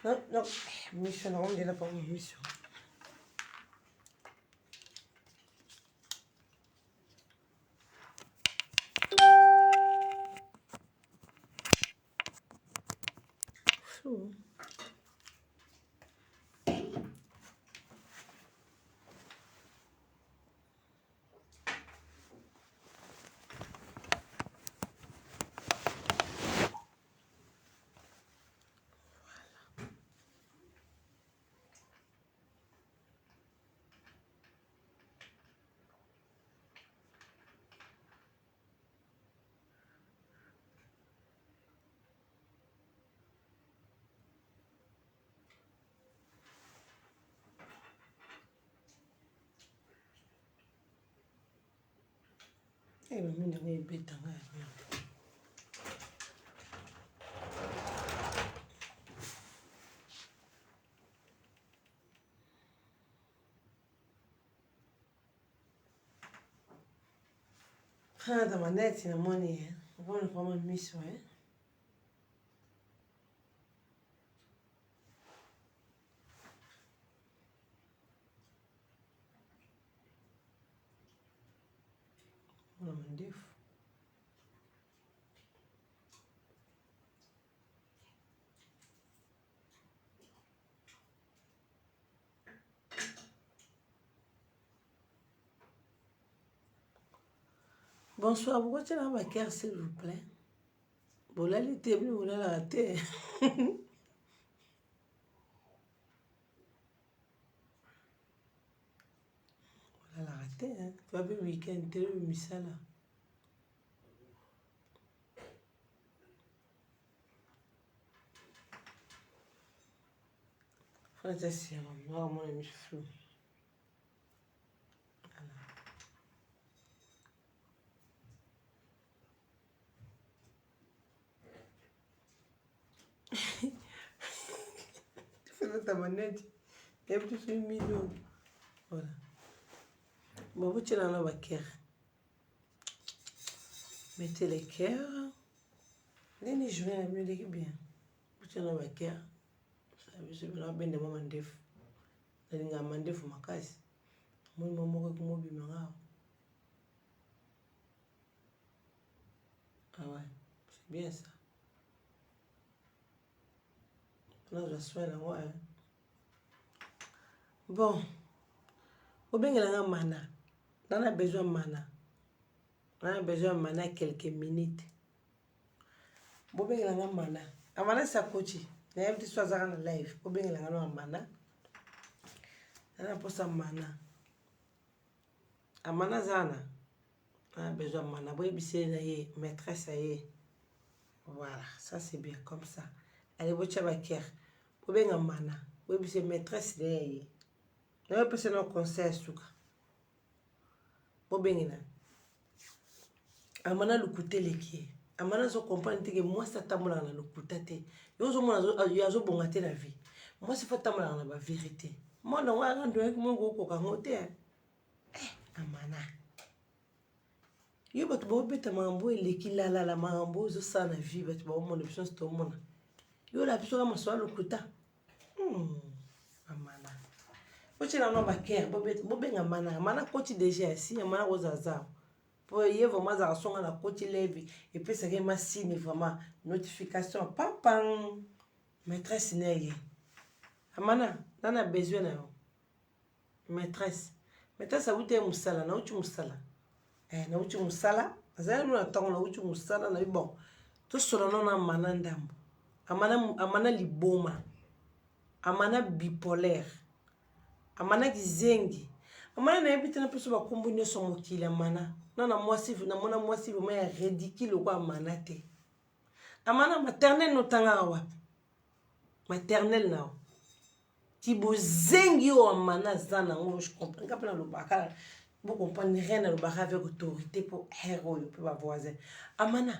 Non, non, mission, on dit là pas mon mission. Eh, mais on est bête, merde. Ah, dans ma net, il y a mon nez. On va prendre une mission, hein. On a mon défaut. Bonsoir, pourquoi tu es là, ma cœur, s'il vous plaît? Bon, là, il était venu, on l'a raté. On l'a raté, hein. Tu vas le week-end, tu es le missa là. Fantastique, moi, mon ami flou. Tu fais là ta manette. Il y a plus de 1 million. Voilà. Bon, vous tirez dans la cœur. Mettez les cœurs. Les journées, mais les bien. Vous tirez dans la cœur. Je suis bien de mon mandef. Je suis un mandef ma casse. Moi, je suis un peu ah ouais, c'est bien ça. Là, je suis là, ouais. Bon, au bien, il y a un mana. On a besoin de mana. On a besoin de mana quelques minutes. Au bien, il y a un mana. Amana, c'est coach. Il y a un petit soir en live. Au bien, il y a un mana. On a besoin de mana. Amana, Zana. On a besoin de mana. Vous avez maîtresse. Voilà, ça c'est bien comme ça. Allez, vous avez besoin de bien mana. Vous avez besoin de maîtresse. Vous avez besoin de conseil. Bobengina amana lukuté leki amana zo comprendre que moi ça tamola na lukuta te yo zo mona zo bonga te la vie moi c'est faut tamola na ba vérité moi na wa ndo ek mo go ko ngote amana yo bato bo beta mambo eleki la mambo zo sa na vie bato ba mo option sto mona yo la biso kama so lukuta amana oche na no ba care bo benga mana coach déjà si amana ozaza pour y vraiment za songa na coach levi et puis ça que ma signe vraiment notification papa maîtresse neye amana nana besoin na yo maîtresse a uti musala na uti musala na uti musala azali na tango na uti musala na bon to solo na mana ndambo amana liboma amana bipolaire amana kizengi amana na yebite na peso ba kombo nyoso mokili amana na mwasi na mona mwasi vraiment ya ridicule kwa amana te amana maternelle no tanga wa maternelle na ki bozengi o amana zana ngo je comprends kapela lo bakala vous comprenez rien le baka avec autorité pour héros pour ba voisin amana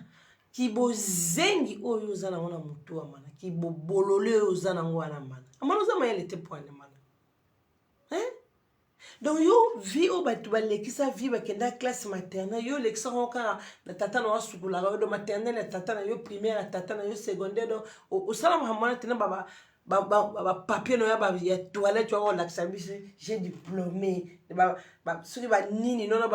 ki bozengi o yo zana ngona mutu amana ki bobolole o zana ngwana amana amana zama yele te point amana donc yo vie au batoubalé qui sa vie bakenda classe maternelle yo l'exemple quand la tata na wasukula yo de maternelle la tata na yo primaire la tata na yo secondaire donc au salam hamana tena baba papier no ya toilette tu vas la biso j'ai diplômé soki nini non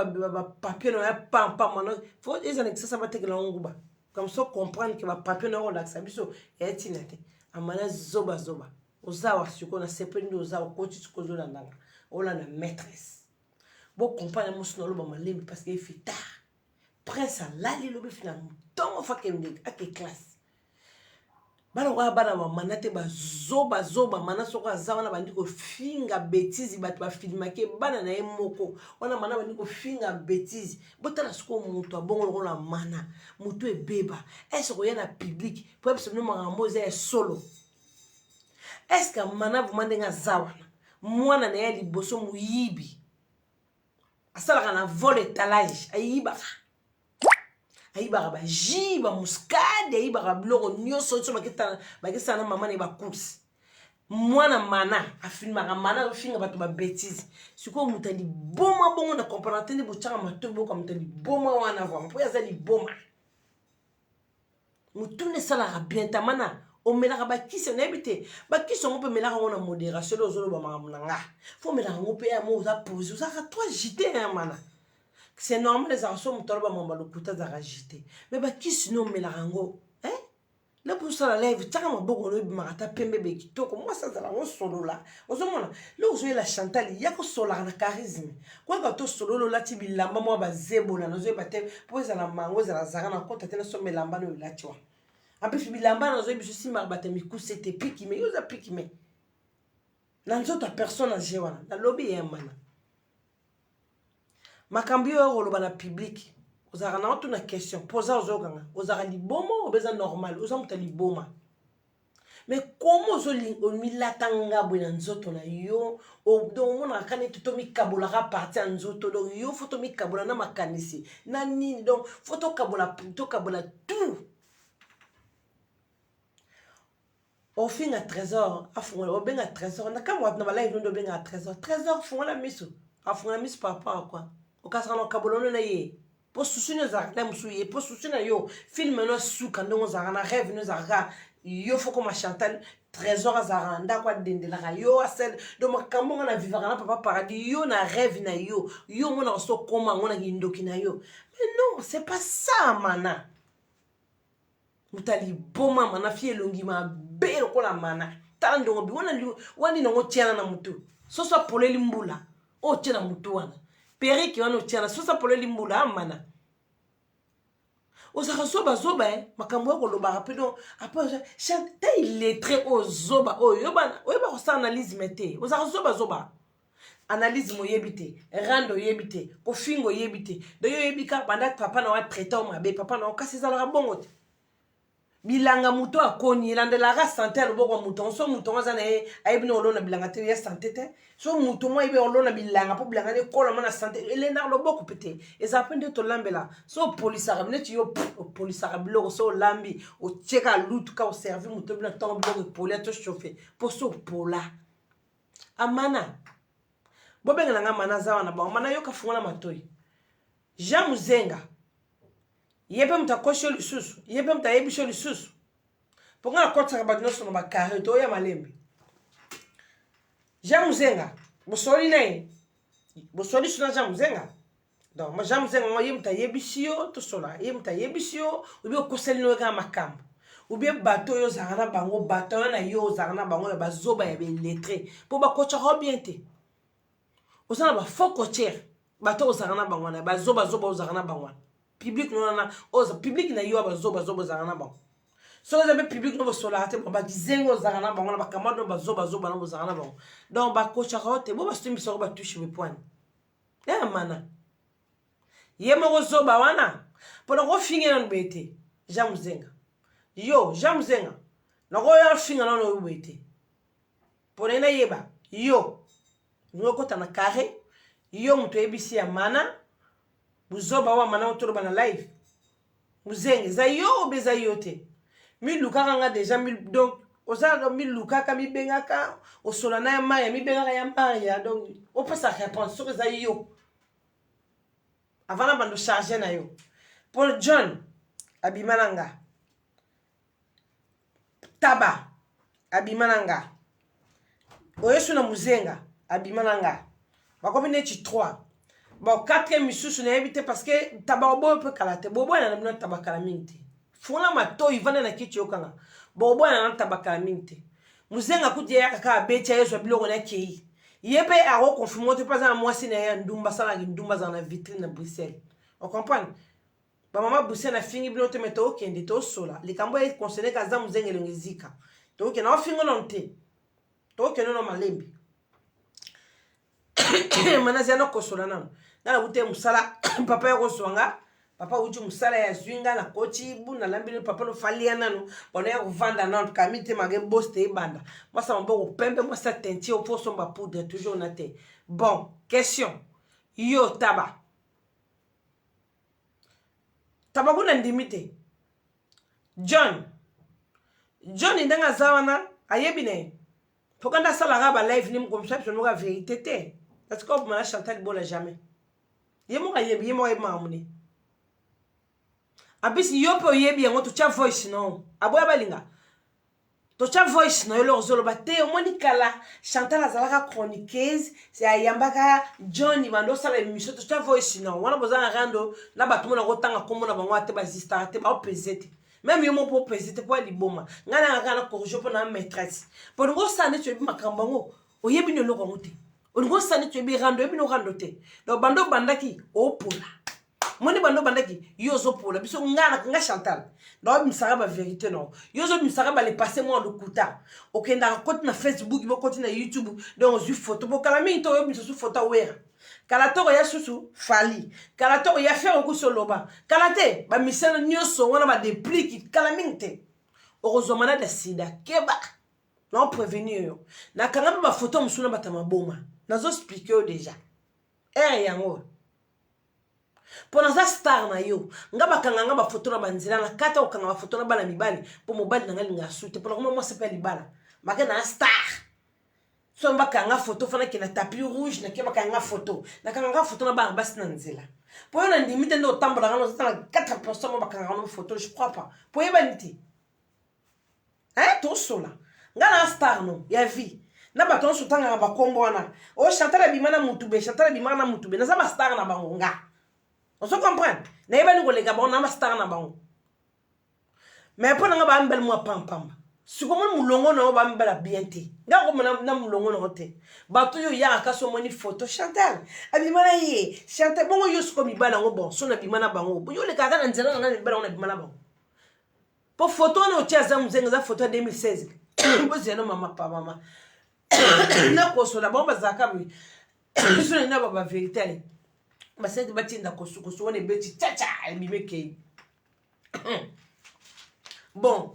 papier no ya pam mano faut ezana que ça va te que la nguba comme ça comprendre que papier no la biso ya tinate amana zoba ozawa siko na sepeli ozawa coach siko zo landanga ola na maîtresse bo comprendre musu no lo ba malembi parce que il fait tard prince alali lobi finalement tant fa que ake classe bana kwa bana manate zoba mana soko azawa na bandi ko finga bêtise bato ba filmake bana na emoko wana mana bandi ko finga bêtise botala soko muto abongo la mana muto ebeba est-ce ko yana public pour absolument mamoze solo est-ce que mana vous mandenga zawa mwana na ya liboso muyibi asala kana vol étalage ayiba ayiba ba jiba muscade ayiba ba bloko nyoso so bakita na mama ne ba course mwana mana afilma ka mana finga bato ba bêtise siko mutali boma bongo na comprendre ni buchanga matobo comme mutali boma wana va mpo ya zali boma mutune sala bien tamana o melaka ba kisi na ebite ba kisi on peut melaka on a modération ozolo ba mamunanga faut melaka on peut ya mo za poser ça 3 JT mana. C'est normal les arçons mutorba mamba lokuta za agité mais ba kisi no melaka ngo là pour ça la lève taka maboko no bimata pembe be kitoko moi ça la on solo là ozomona là ozoye la Chantal yako sola na charisme quoi ka to solo la tibilamba moi ba zebola nozoye bate po za la mango za la zara na kota tena so melamba no la tiwa ape fibilamba nozoye biso si marbata mikusete piki me yoza piki me na nzoto personne a jewana na lobby ya mana makambi yo roloba na public ozaka na otu na question posa ozokanga ozaka liboma obeza normal oza muta liboma mais comment omilatanga bwe na nzoto na yo donc mona kane to mikabola ka parti ya nzoto donc yo foto mikabola na makanisi na nini donc foto kabola tout au fin à trésor afunga obenga trésor na kama na bala indo benga trésor funga la miso afunga miso papa quoi okasana kabolona na ye po susune za na musuye po susune yo film no suka ndongo za na rêve no za yo foko ma Chantal trésor za nda kwa dendela yo asel do makambo na vivaka na papa paradis yo na rêve na yo mona so koma ngona kindoki na yo mais non c'est pas ça mana mutali boma mana fie longi ma bero ko la mana tando bi wani no tiana na mutu so poleli mbula o tiana mutu wana peri ki wano tiana so poleli mbula mana ozaka zoba makambo yako loba rapido après chante il est très zoba oyeba ko sa analyse mete ozaka zoba analyse mo yebite rando yebite ko fingo yebite do yo yebika banda papa na wa traiter o mabe papa na okasi za la bongote bilanga muto akoni landela ga santé loboko muto so muto ngazana ayibini olona bilanga te ya santé te so muto mo ibe olona bilanga po bilanga ne kola mana santé ele na loboko pete eza pende to lambela so police aramne ti yo police arabilo so lambi o cheka lutu ka o servir muto bina ton bloko polia to chauffer po so pola amana bobenga nga mana zawa na ba mana yo ka fungana matoi Jean Muzenga yebe mta kosho lisusu yebe mta yebisho lisusu ponga na kotsa kabadino sono ba carré to ya malembe Jean Muzenga bosoli nae bosoli suna Jean Muzenga donc ma Jean Muzenga mo yemta yebisio to sola yemta yebisio ubi okoseli no ka makambo ubi bato yo zana bango bato na yo zana bango ba zoba ya be lettré po ba kotsa ho bien te osana ba foko cher bato zana bango na ba zoba zana bango public no na oza public na yo ba zoba zana bango so za be public no bosola te ba dizengo zana bango na ba kamado ba zoba na zana bango donc ba kotsa hote bo ba stimbi so ba touche be point mana yemo zoba wana pona ko finge na bete Jean Muzenga yo Jean Muzenga na ko ya finga na no bete pona na yeba yo ngoko na carré yo muto ebisi ya mana buzoba wa mana otoroba na live Muzenge za yo beza yote mi lukaka nga déjà mi donc oza mi lukaka mi bengaka osola na ya maya mi bengaka ya maya donc o pesa réponse so za yo avant bando charger na yo Paul John abimananga taba abimananga oyesu na muzenga abimananga bakomi neti 3 bon 4e misusu na yebi te parce que taba boyo pe kala te bobo na bino taba kala mingi te funa mato ivana na kiti yokanga bobo na taba kala mingi te muzenga kuti ya kaka becha yesu biloko na kei yebe aro confirmer te pas na mwasi na ya ndumba sala ndumba za na vitrine na Bruxelles on comprend ba mama Bruxelles na fingi bino te meto okende to sola likambo e concerné kaza muzenga elongezika to okende na fingo nonte to okende no malembi manazi ana kosola nano nana bute musala papa ya koswanga papa uju musala ya zwinga na kochi buna lambile papa no falia nano bona ya kuvanda nano kamite mage boste ebanda mwasa maboko pembe mwasa tenti au poso mba poudre toujours na te bon question yo taba kuna ndimite John ndanga zawana ayebine pokanda sala raba live ni mkomshapi noga vérité te parce que on m'a Chantal Bola jamais yemo mamuni abisi yopo yebi yango to cha voice no aboya balinga to cha voice no yolo zolo bate omoni kala Chantal azalaka chroniqueuse c'est ayambaka John bando sala émission to cha voice no wana bozanga rando na batu mona kotanga komona bango ate bazista te ba opezete même yomo po pesete po liboma ngana ngana corriger po na maîtresse pour ngo sane tu makambango oyebi no loko ngote ongo sane tu bi rando ebi no rando te do bando bandaki opola moni bando bandaki yozo pola biso nga Chantal do misara ba vérité non yozo misara ba le passer moi le kuta okenda côté na Facebook bo côté na YouTube donc ju photo bo kala minto yo biso photo wera kala toko ya susu fali kala toko ya faire ko soloba kala te ba misana nyoso wana ba déplique kala minte orozomana da sida keba non prévenir yo na kanga ba photo musuna batama boma nazo expliquer déjà yango pona za star na yo ngaba kanga ba photo na banzila na kata okanga ba photo na bana mibali po mobali na ngalinga sute pona comment moi c'est pas libala maka na star so mbaka nga photo fana ki na tapis rouge na keba kanga photo na kanga photo na bana basi na nzela po yo na ndimite ndo tambola ngano zata 4% mo bakanga no photo je crois pas po yeba niti to sola ngana star no ya vie na baton sutanga ba kombo wana o Chantal bimana mutube na za ba star na bango nga on se comprend na yeba ni ko lega ba na ma star na bango mais po nga ba mbel mo pam sikomo mulongo na ba mbela biente nga ko na mulongo na hote bato yo ya ka so moni photo Chantal abimana ye Chantal bongo yo siko mi bana ngo bon so na bimana bango yo le kaka na nzela na bimana na bimana bango po photo na o tia za muzenga za photo 2016 bo zeno mama na kosola bomba zakabi sona na baba vérité ale basenti batinda kosuko wana beti chacha bimeke bon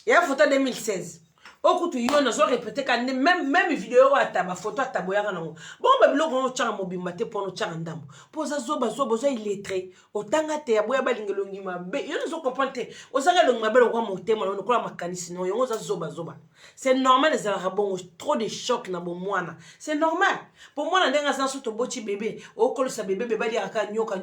ya photo 2016 okutu yo na zo répéter ka même vidéo ataba photo ataboyaka nango bomba biloko no changa mobimba te pono changa ndambo poza zoba zo illettré otanga te ya boya balingelo ngima be yo zo comprendre ozanga lo ngabelo kwa motema no kola makanisi no yo za zoba c'est normal les arabons trop de choc na bo mwana c'est normal pour moi na ndenga sa soto boti bébé okolo sa bébé bali aka nyoka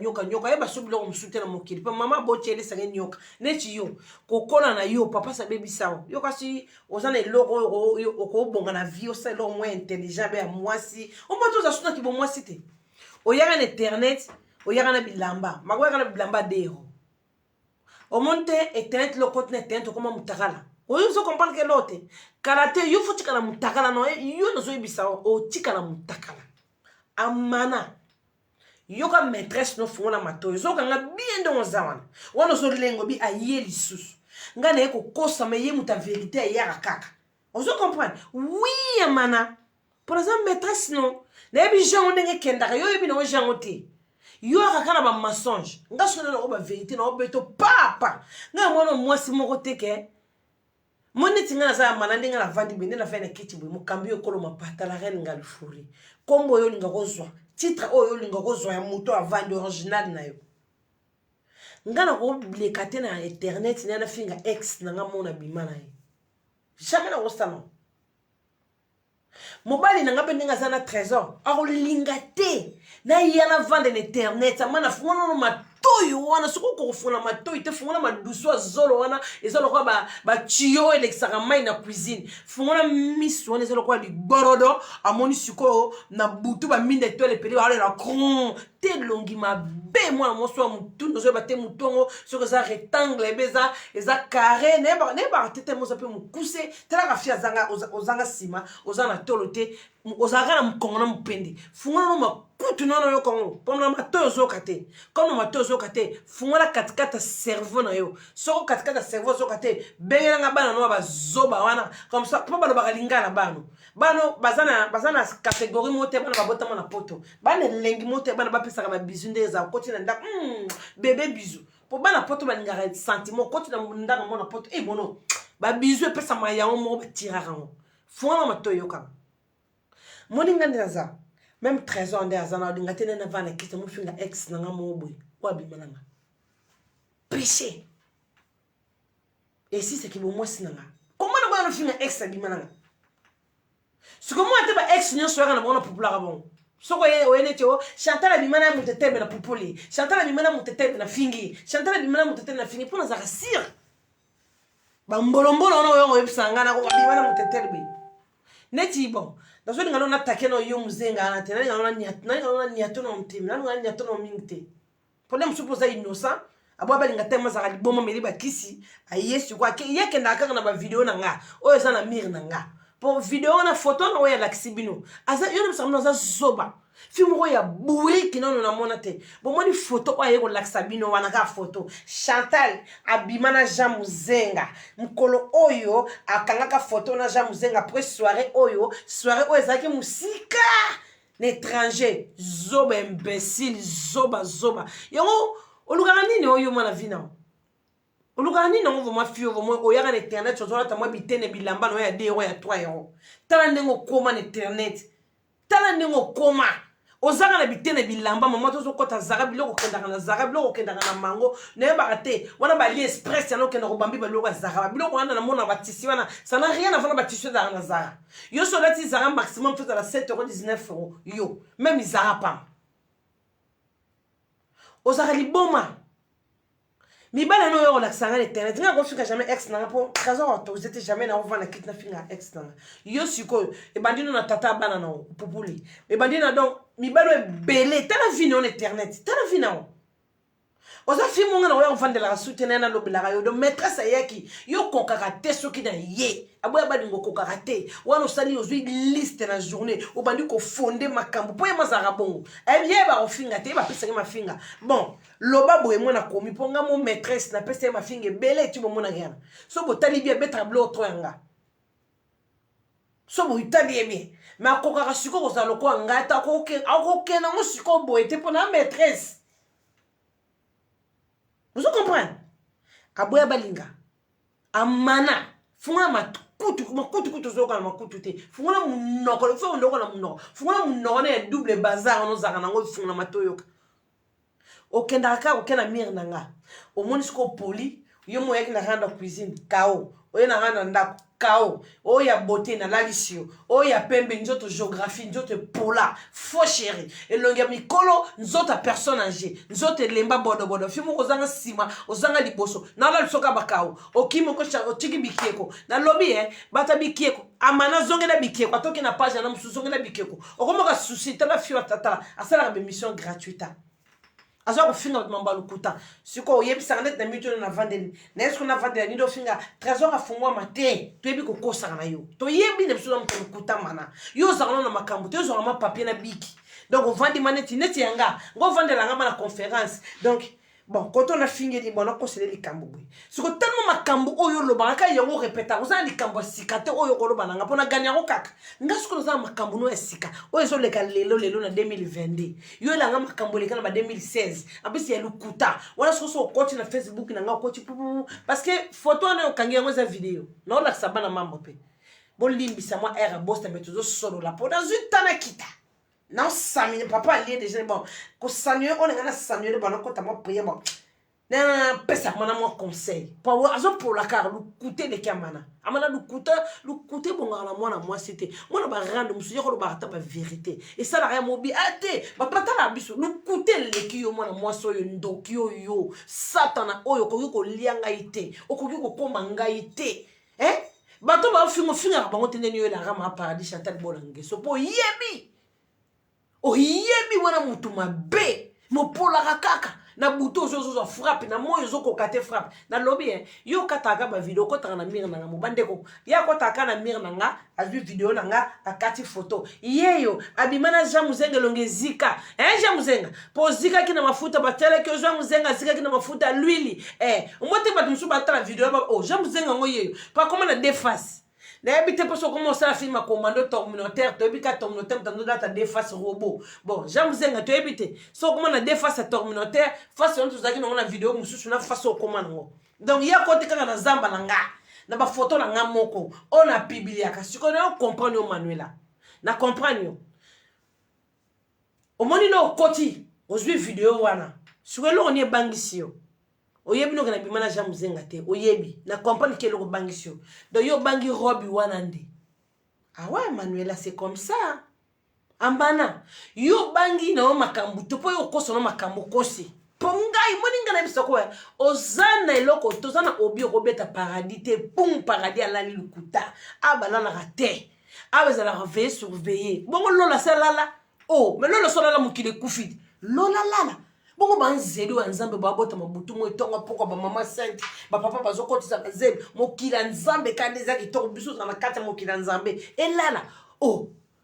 ya baso biloko msute na mokili pa mama boti ele sange nyoka neti yo kokola na yo papa sa baby sawo yo kasi ozana eloko okobonga na vie osa eloko moins intelligent be mwasi on peut tout ça ki bo mwasi te oyaka na internet oyaka na bilamba magoyaka na bilamba dero o monte internet lo côté internet comme mutakala oyo zo comprendre que l'autre karate yo faut tika na mutakala no yo no zo ibisa o tika na mutakala amana yo ka maîtresse no fungo na mato zo kanga bien dans zawana wana zo lengo bi ayeli susu ngana eko kosa me ye muta vérité ya kaka on zo comprendre oui amana pour exemple maîtresse no na bi jean ndenge kenda yo bi no jean ote yo akaka ba mensonge ngasona na ba vérité na obeto papa nga mwana mwasi moko teke moni tinga za manande nga la vandi bende na fa na kiti bo mukambi okolo mapata la reine nga lufuri kombo yo linga kozwa titre oyo linga kozwa ya muto avandi original na yo ngana ko blekate na internet na finga ex na nga mona bimana ye jamais na ostano mobali na nga bende nga za na trésor akolinga te na yana vande na internet amana fungono mato oyo wana soko ko funa matoi te funa maduso zolo wana ezalo kwa ba tio elexaka mai na cuisine funa miso wana ezalo kwa ligorodo amoni siko na butu ba minde to le peli wala la cron te longi mabe mwana moso mutu no zo ba te mutongo soko za rectangle beza eza carré ne ba tete mo pe mukuse tela ka fia zanga ozanga sima ozana tolote ozanga na mkongo na mpende funa no makutu nono yo kongo pona mato zo kate comme mato zo kate funa katikata cerveau na yo soko katikata cerveau zo kate bengela nga bana no ba zoba wana comme ça pa balo bakalinga na bano bano bazana catégorie mote bana babotama na poto bana lengi mote bana bapesa ka ba bizu ndeza koti na ndak bébé bizu po bana poto balingaka sentiment koti na ndanga mona poto e mono ba bizu epesa mayango mo batiraka ngo fona mato yoka moninga ndaza même trésor ndaza na dinga tena na vana kisa mo finga ex na nga mo boy wa bimalanga péché et si c'est que bon moi sinanga comment na ba finga ex bimalanga ce que moi te ba ex nyo so na bona popula bon soko ye oyene tio Chantal abimana mutete na popoli Chantal abimana mutete na fingi Chantal abimana mutete na fingi pona za rasir ba mbolombolo no yo ebisanga na ko abimana mutete be neti bon dazo ngalo na takeno yo muzenga na tena ngalo na nyato no mtimi na ngalo nyato no mingte problème supposa innocent abo balinga tema za liboma meli ba kisi ayesu kwa ke yeke ndaka na ba video na nga o eza na mir na nga pour vidéo na photo na oya laksibino aza yo msamno za zoba film ko ya buri kinono na monate bo moni photo kwa yeko laksabino wana ka photo Chantal abimana Jean Muzenga mkolo oyo akangaka photo na Jean Muzenga après soirée oyo ezaki musika l'étranger zoba imbécile zoba yango olukana nini oyo mwana vina olukana nini ngo voma fio voma oyaka na internet chozola ta mwa bitene bilamba no ya 2 € ya 3 €. Tala ndengo koma na internet. Tala ndengo koma. Ozaka na bitene bilamba mama tozo kota zaka biloko kendaka na zaka biloko kendaka na mango ne ba te wana ba li express yana okenda ko bambi biloko zaka biloko wana na mona batisi wana ça n'a rien à voir na batisi za na zaka. Yo so lati zaka maximum fait à la 7,19 €. Yo même zaka pas. Ozaka liboma. Mi bala no yo relaxanga l'internet nga ko fika jamais ex na po trésor to zete jamais na ovana kit na finga ex na yo siko e bandino na tata bana na populi e bandina donc mi balo e belé tala vie on internet tala vie na oza filmo nga na yo vande la soutenir na lobela yo do maîtresse yaki yo kokaka te soki na ye aboya badingo kokaka te wana osali ozwi liste na journée o bandi ko fonder makambo po yema zaka bongo ye ba ofinga te ba pesa ma finga bon loba boye mona komi ponga mo maîtresse na pesa ma finga belé tu bo mona ngana so bo tali bien betra blo to yanga so bo itali bien mais kokaka siko ko zalo ko ngata ko ke na mo siko boye te pona maîtresse. Vous comprenez? Aboya balinga. Amana. Funga makutu zoka makutu te. Funga munoko, funga ndoko na munoko. Funga munoko na double bazar no zaka nango funga matoyoka. Okenda ka okena mir nanga. Omoni sko poli, yo mo yaki na randa cuisine kao. Oye na randa ndako kao. Oya beauté na lalisio. Oya pembe nzoto géographie nzoto pola. Faux chéri. Elongia mikolo nzoto personne âgée. Nzoto lemba bodo. Fimo ozanga sima, ozanga liboso. Na la soka bakao. Okimo ko otiki bikieko. Na lobby bata bikieko. Amana zongela bikieko. Atoki na page na musu zongela bikieko. Okomoka souci tala fio tata. Asala ba mission gratuite. Azo ko finga mamba lukuta siko yebisa net na mito na vandeli na esko na vandeli ni do finga trésor afungwa mate to yebi ko kosa na yo to yebi ne biso mto lukuta mana yo zakana na makambo to zo ma papier na biki donc on vandi maneti neti yanga ngo vandela ngama na conférence donc bon quand on a fini di bona ko sele likambo boy siko tellement makambo oyo lo baka yango répéta oza likambo sikate oyo ko lo bananga pona ganya ko kaka ngasiko za makambo no esika oyo zo leka lelo na 2022 yo la ngama makambo leka na 2016 abisi ya lukuta wala so coach na Facebook na nga coach parce que photo na okangi yango za vidéo na la sabana mambo pe bon limbisa moi era bosta metuzo solo la pona zutana kita. Non, ça papa lié déjà bon. Ko sanuer on est na sanuer bon ko ta mo prier bon. na pesa mana moi conseil pour la car le coûter de kamana amana le coûter bon na moi c'était moi ba rendre monsieur ko ba ta ba vérité et ça la rien mobi ate ba pata la biso le coûter le kiyo moi so yo ndokyo yo satana oyo ko lianga ite okoki ko komba ngai te bato ba finga bango teneni yo la rama paradis Chantal Bolange so po yebi o yebi wana mutu mabe mo pola kaka na buto zo frappe na moyo zo ko kate frappe na lobby yo kataka ba video ko taka na mire na mo bandeko ya ko taka na mire na nga azwi video na nga akati photo yeyo abimana Jean Muzenga longezika Jean Muzenga po zika kina mafuta batele ke Jean Muzenga zika kina mafuta l'huile omote ba tumsu batala video ba Jean Muzenga ngoyeyo pa comment na déface na habité pour commencer à filmer commando communautaire to ebika communautaire dans data déface robot bon Jean Muzenga to habité so comment na déface communautaire face on tuzaki na vidéo mususu na face au commando donc ya côté kaka na zamba na nga na ba photo na nga moko on a publié ka siko na comprendre Manuela na comprendre au moni no koti ozwi vidéo wana siko lo on est bangisio oyebi no kana bimana Jean Muzenga te oyebi na comprendre que le bangisio do yo bangi robi wana nde ouais Manuela c'est comme ça ambana yo bangi na makambu to po yo koso na makambu kosi pongai moninga na biso ko ozana eloko tozana obi robeta paradis te pum paradis ala lukuta abala na rate abezala veiller surveiller bongo lola salala mais lola solala mukile kufidi lola lala bongo banzeli wa nzambe babota mabutu mo etonga poko ba mama sainte ba papa bazokotisa bazeli mokila nzambe kandi ezaki to biso na kata mokila nzambe elala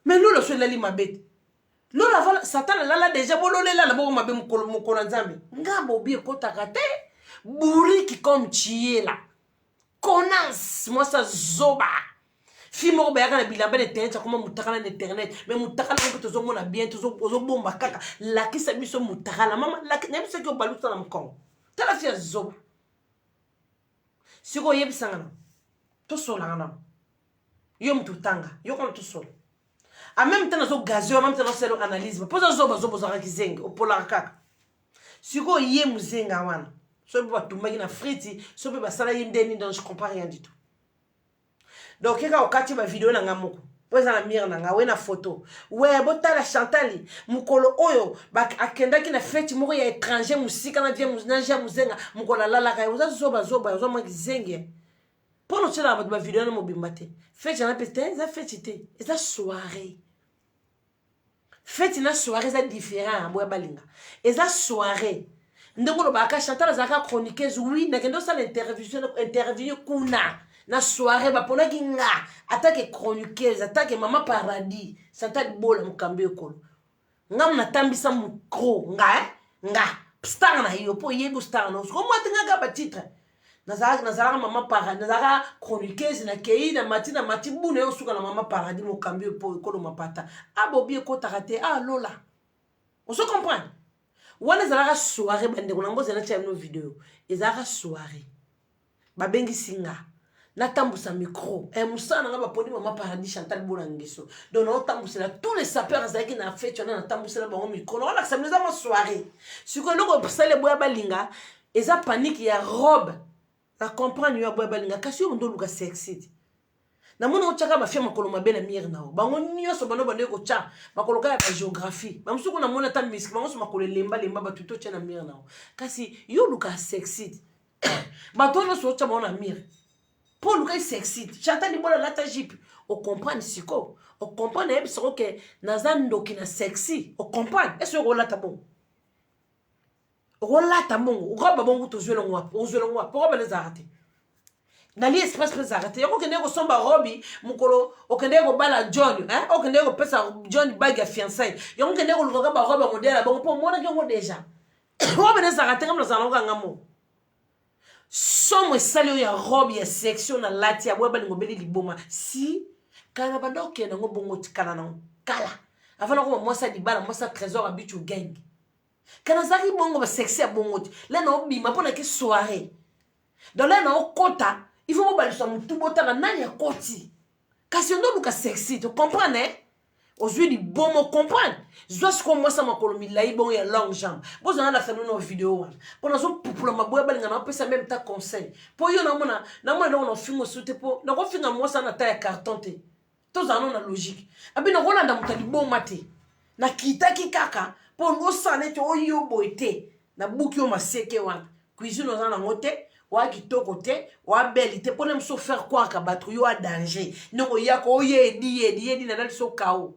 mais lola solali mabete lola vala satan lala déjà bololela la bongo mabe mokolo nzambe ngabo bi ekotaka te buriki comme chiela connasse moi ça zoba Fimo ba yaka na bilamba ne tencha koma mutakala na internet mais mutakala ko tozo mona bien tozo bomba kaka la kisa biso mutakala mama la nem se ko baluta na mkongo tala fia zoba siko yebisanga na to sola na yo mututanga yo ko to sola en même temps zo gazio en même temps selo analyse poza zoba za kizengi opola kaka siko ye muzenga wana so ba tumaki na friti so ba sala yindeni donc je comprends rien du tout. Donc keka okati ba video na ngamoko poza na mire na nga we na photo we botala Chantali mukolo oyo ba akendaki na fête moko ya étranger musika na vie Jean Muzenga mukola lala ka uza zo mangi pono tshela ba video na mobimba te fête na pete za fête te eza soirée fête na soirée za différent boya balinga eza soirée ndengolo ba ka Chantal za ka chroniqueuse oui na kendo sa interview kuna na soirée ba pona kinga attaque chroniqueuse attaque mama paradis Chantal bola mukambe ekolo ngam na tambisa mukro nga star na yo po yebo star no ko mo tinga ga ba titre nazara mama paradis nazara chroniqueuse na kei na mati bune yo suka na mama paradis mukambe ekolo mapata abobi ko takate lola on se comprend wana zara soirée bande ko nango zela tya no vidéo ezara soirée ba bengi singa na tambusa micro musana nga baponi mama paradis Chantal Bolange so donc on tambusela tous les sapeurs azaki na fête na tambusela bango micro on a ça nous a ma soirée siko loko sale boya balinga eza panique ya robe la comprendre yo boya balinga kasi yo ndo luka sexy na mona ochaka ba fia makolo mabe na mire nao bango nyoso bano bande ko cha makolo ka ya géographie mamsuko na mona ta musique bango so makolo lemba ba tuto cha na mire nao kasi yo luka sexy batono so cha bona mire pour le sexy Chantal libola la ta jipe on comprend siko on comprend et siko que nazando qui na sexy on comprend est-ce que rola ta bon roba bon to jouer ngwa on jouer ngwa pour ba les arrêter na li espace pour arrêter yoko kende ko somba robi mukolo okende ko bala John okende ko pesa John bag ya fiançailles yoko kende ko luka ba roba modèle bon pour moi na ko déjà roba les arrêter comme ça ngwa ngamo somo salio ya robe ya section na lati ya bweba lingobeli liboma si kana bando kena ngo bongo tikana na kala afana ko mwasa dibala mwasa trésor abitu gang kana zaki bongo ba sexy ya bongo le na obima pona ke soirée dans le na okota il faut mo balisa mutu bota na nani ya koti kasi ndo luka sexy tu comprends Aujourd'hui, du bon mot comprendre. Je suis comme moi, ça m'a colomi là, il y a longue jambe. Vous avez la famille dans vidéo. Pour nous, pour ma boîte, on peut ça même ta conseil. Pour y en a, on a film au soute pour, on a film à moi, ça n'a pas carton. Tous en ont la logique. Abi na Roland dans mon bon maté. Na kita ki kaka, pour nous, ça n'est pas yo boité. Na bouki o ma seke wan. Cuisine aux en a moté. Wa kitoko te wa belle te pour ne so faire quoi ka battre yo a danger non ya ko yedi na dal so kawo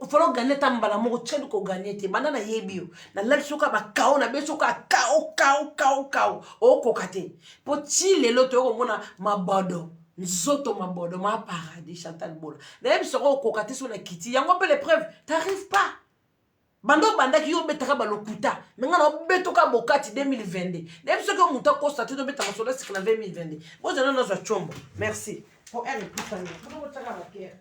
folo gagner tambala mo tshelu ko gagner te banana yebio na lal so ka ba kawo na be so ka kawo o ko kate po ti le loto ko mona mabodo nzoto mabodo ma paradis Chantal Bola na so ko kate so na kiti yango pe l'épreuve t'arrives pas bando bandaki yo betaka balokuta menga na betoka bokati 2022 na biso ko muta ko statut do betaka sola sikna 2022 bo jana na za chombo merci pour elle plus famille pour taka ba kere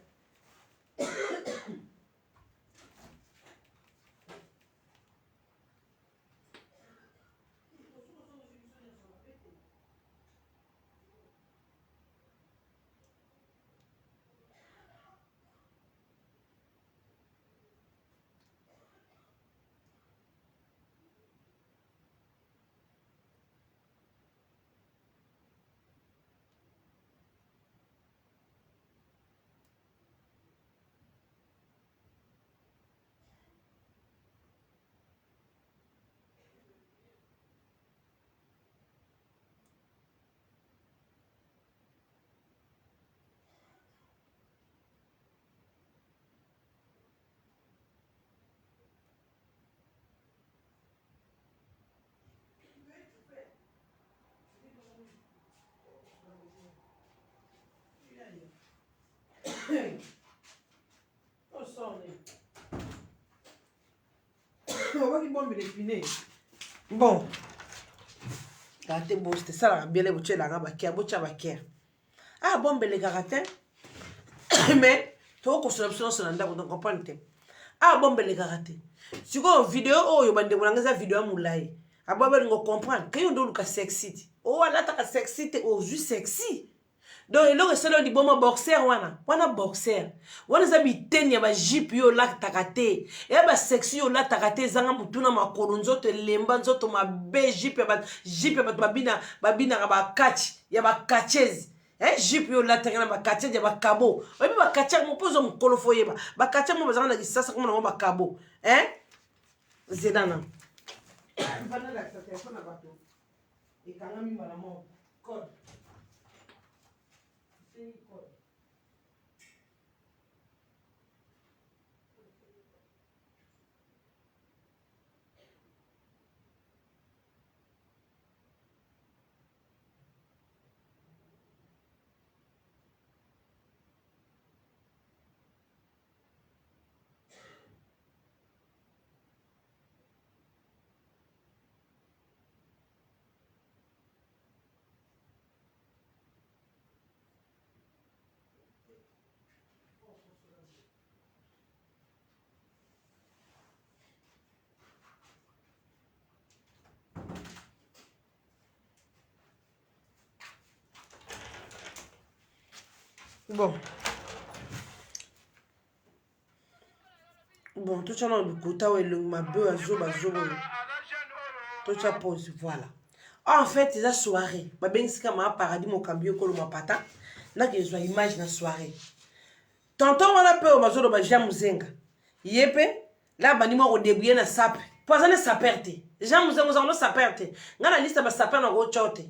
bon gâté bon c'était ça la bien les bouchées la rabakia boucha bakia ah bon belle gâté mais to ko solution sur nda ko comprendre ah bon belle gâté si ko vidéo oh yo bande mo ngeza vidéo mulai ababa ngo comprendre que yo ndo luka sexy oh ala ta sexy te oh juste sexy donc il est solo di bon boxer wana boxer wana za bitenya ba jip yo la takate e ba sexy yo la takate zanga mutuna makolo nzoto lemba nzoto mabe jip ba babina ba catch ya ba catches jip yo la takana ba catches ya ba kabo obi ba catch mo pozo mukolo foyeba ba catch mo bazanga na kisasa kama na ba kabo zedana bana la telefone bato ikanga mi mara mo code. Bon, tout ça, on a le ma bœuf à zoba. Tout ça pose, voilà. En fait, c'est la soirée. Ma bien, c'est comme un paradis, mon cambio, comme ma pata. N'a que je image la soirée. Tonton, on a peur, ma zone, ma jamouzenga. Yépe, là, banimo, au début, na sape. Poisson, na saperte. Jamouzenga, on a saperte. N'a la liste, ma saperte, na rochote.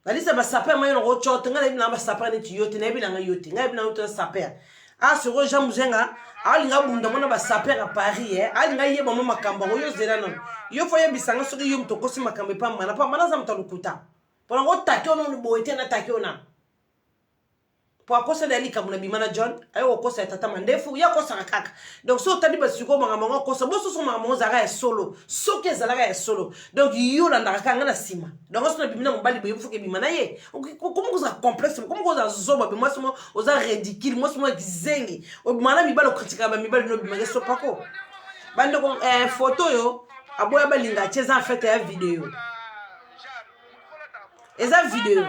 La liste, ma saperte, ma rochote. N'a la saperte, na yote, na la yote. N'a la yote, na saperte. Ah, sur le jamouzenga. Alinga bunda mona ba saper à Paris alinga yeba mama makamba yo zela non yo foye bisanga soki yo mtoko si makambe pa mana za mtalukuta pona ngo take ono boete na take ona po akosa dali kamuna bimana John ayo kosa tata mandefu ya kosa kaka donc so tadi ba siko manga kosa boso so manga zara ya solo so ke zala ya solo donc yo la ndaka ngana sima donc so na bimina mbali bo fuke bimana ye comment vous a complexe comment vous a zoba be moi somo oza ridicule moi somo gizengi o bimana mi balo critique ba mi balo no bimana so pako bande ko photo yo aboya balinga cheza en fait ya vidéo eza vidéo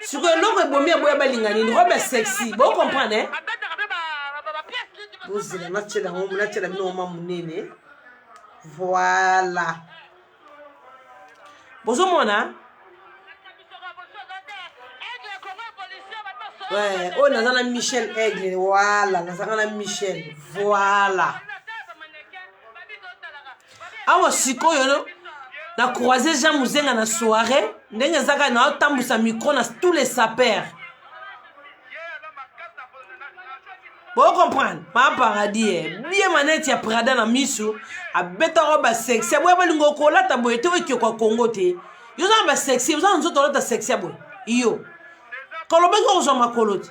sur le long ebomi aboya balingani robe sexy bon comprendre Vous avez la voilà. Bonjour, Mona. Ouais, oh, nous avons Michel Aigle. Voilà, nous avons Michel. Voilà. Awa sikoyo na croisé Jean Muzenga na soirée ndenge zaka na otambusa micro na tous les sapeurs. Bon comprendre, ma paradis bien manette ya Prada na misu a beta roba sexy boy balingo ko lata boy te weki ko Congo te. Yo za ba sexy, yo za nzoto lata sexy boy. Iyo. Kolobe ko zo makoloti.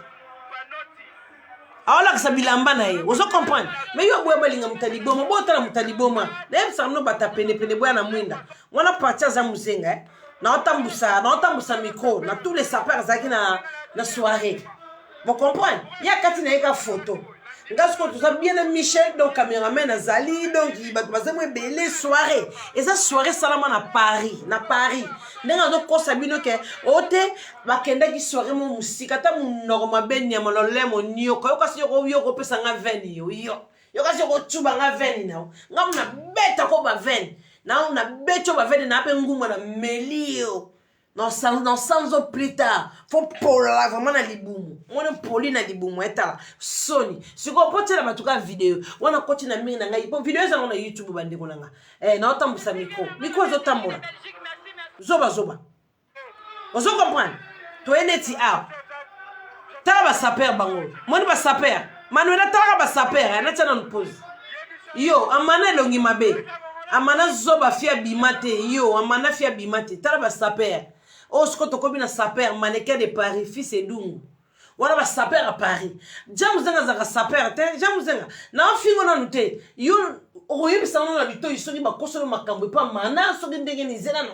Aola kisa bilamba na ye. Ozo comprendre. Mais yo boy balinga mutaliboma, bota na mutaliboma. Na yebisa no bata pene boy na mwinda. Wana partia za Muzenga na otambusa micro na tous les sapeurs zaki na soirée. Vous comprenez? Il y a quand il y a une photo. Vous avez bien Michel, donc caméraman Azali, donc il va vous belle soirée. Et cette soirée, ça à Paris. Na Paris. Nous avons consabino que ote bakenda ki soirée mon musique. Ata mon normal ben ya molole mon nyo. Ko kasi yo pesa nga 20 yo. Yo kasi yo tuba nga 20 na. Ngam na beta ko ba 20. Na una beto ba 20 na pe nguma na melio. Non, sans ans plus tard, faut pola vraiment na libumu. On est poli na libumu etala. Sony. Si vous pouvez la tout cas vidéo, on a continué na mingi na ngai. Vidéo ça on a YouTube bande ko nga. Na otambusa micro. Micro zo tambola. Zoba. Vous comprenez? To eneti a. Tala ba saper bango. Moni ba saper. Manuela tala ba saper, na tana no pose. Yo, amana longi mabe. Amana zoba fia bimate. Yo, amana fia bimate. Tala ba saper. Oh, ce que tu as saper, mannequin de Paris, fils et doux. Voilà, va saper à Paris. Jamuzanga zaka saper, jamuzanga. Na fingo na nute. Yo, oye bisano na bito, isogi ba koso ma kambo pa mana sogi ndenge ni zela no.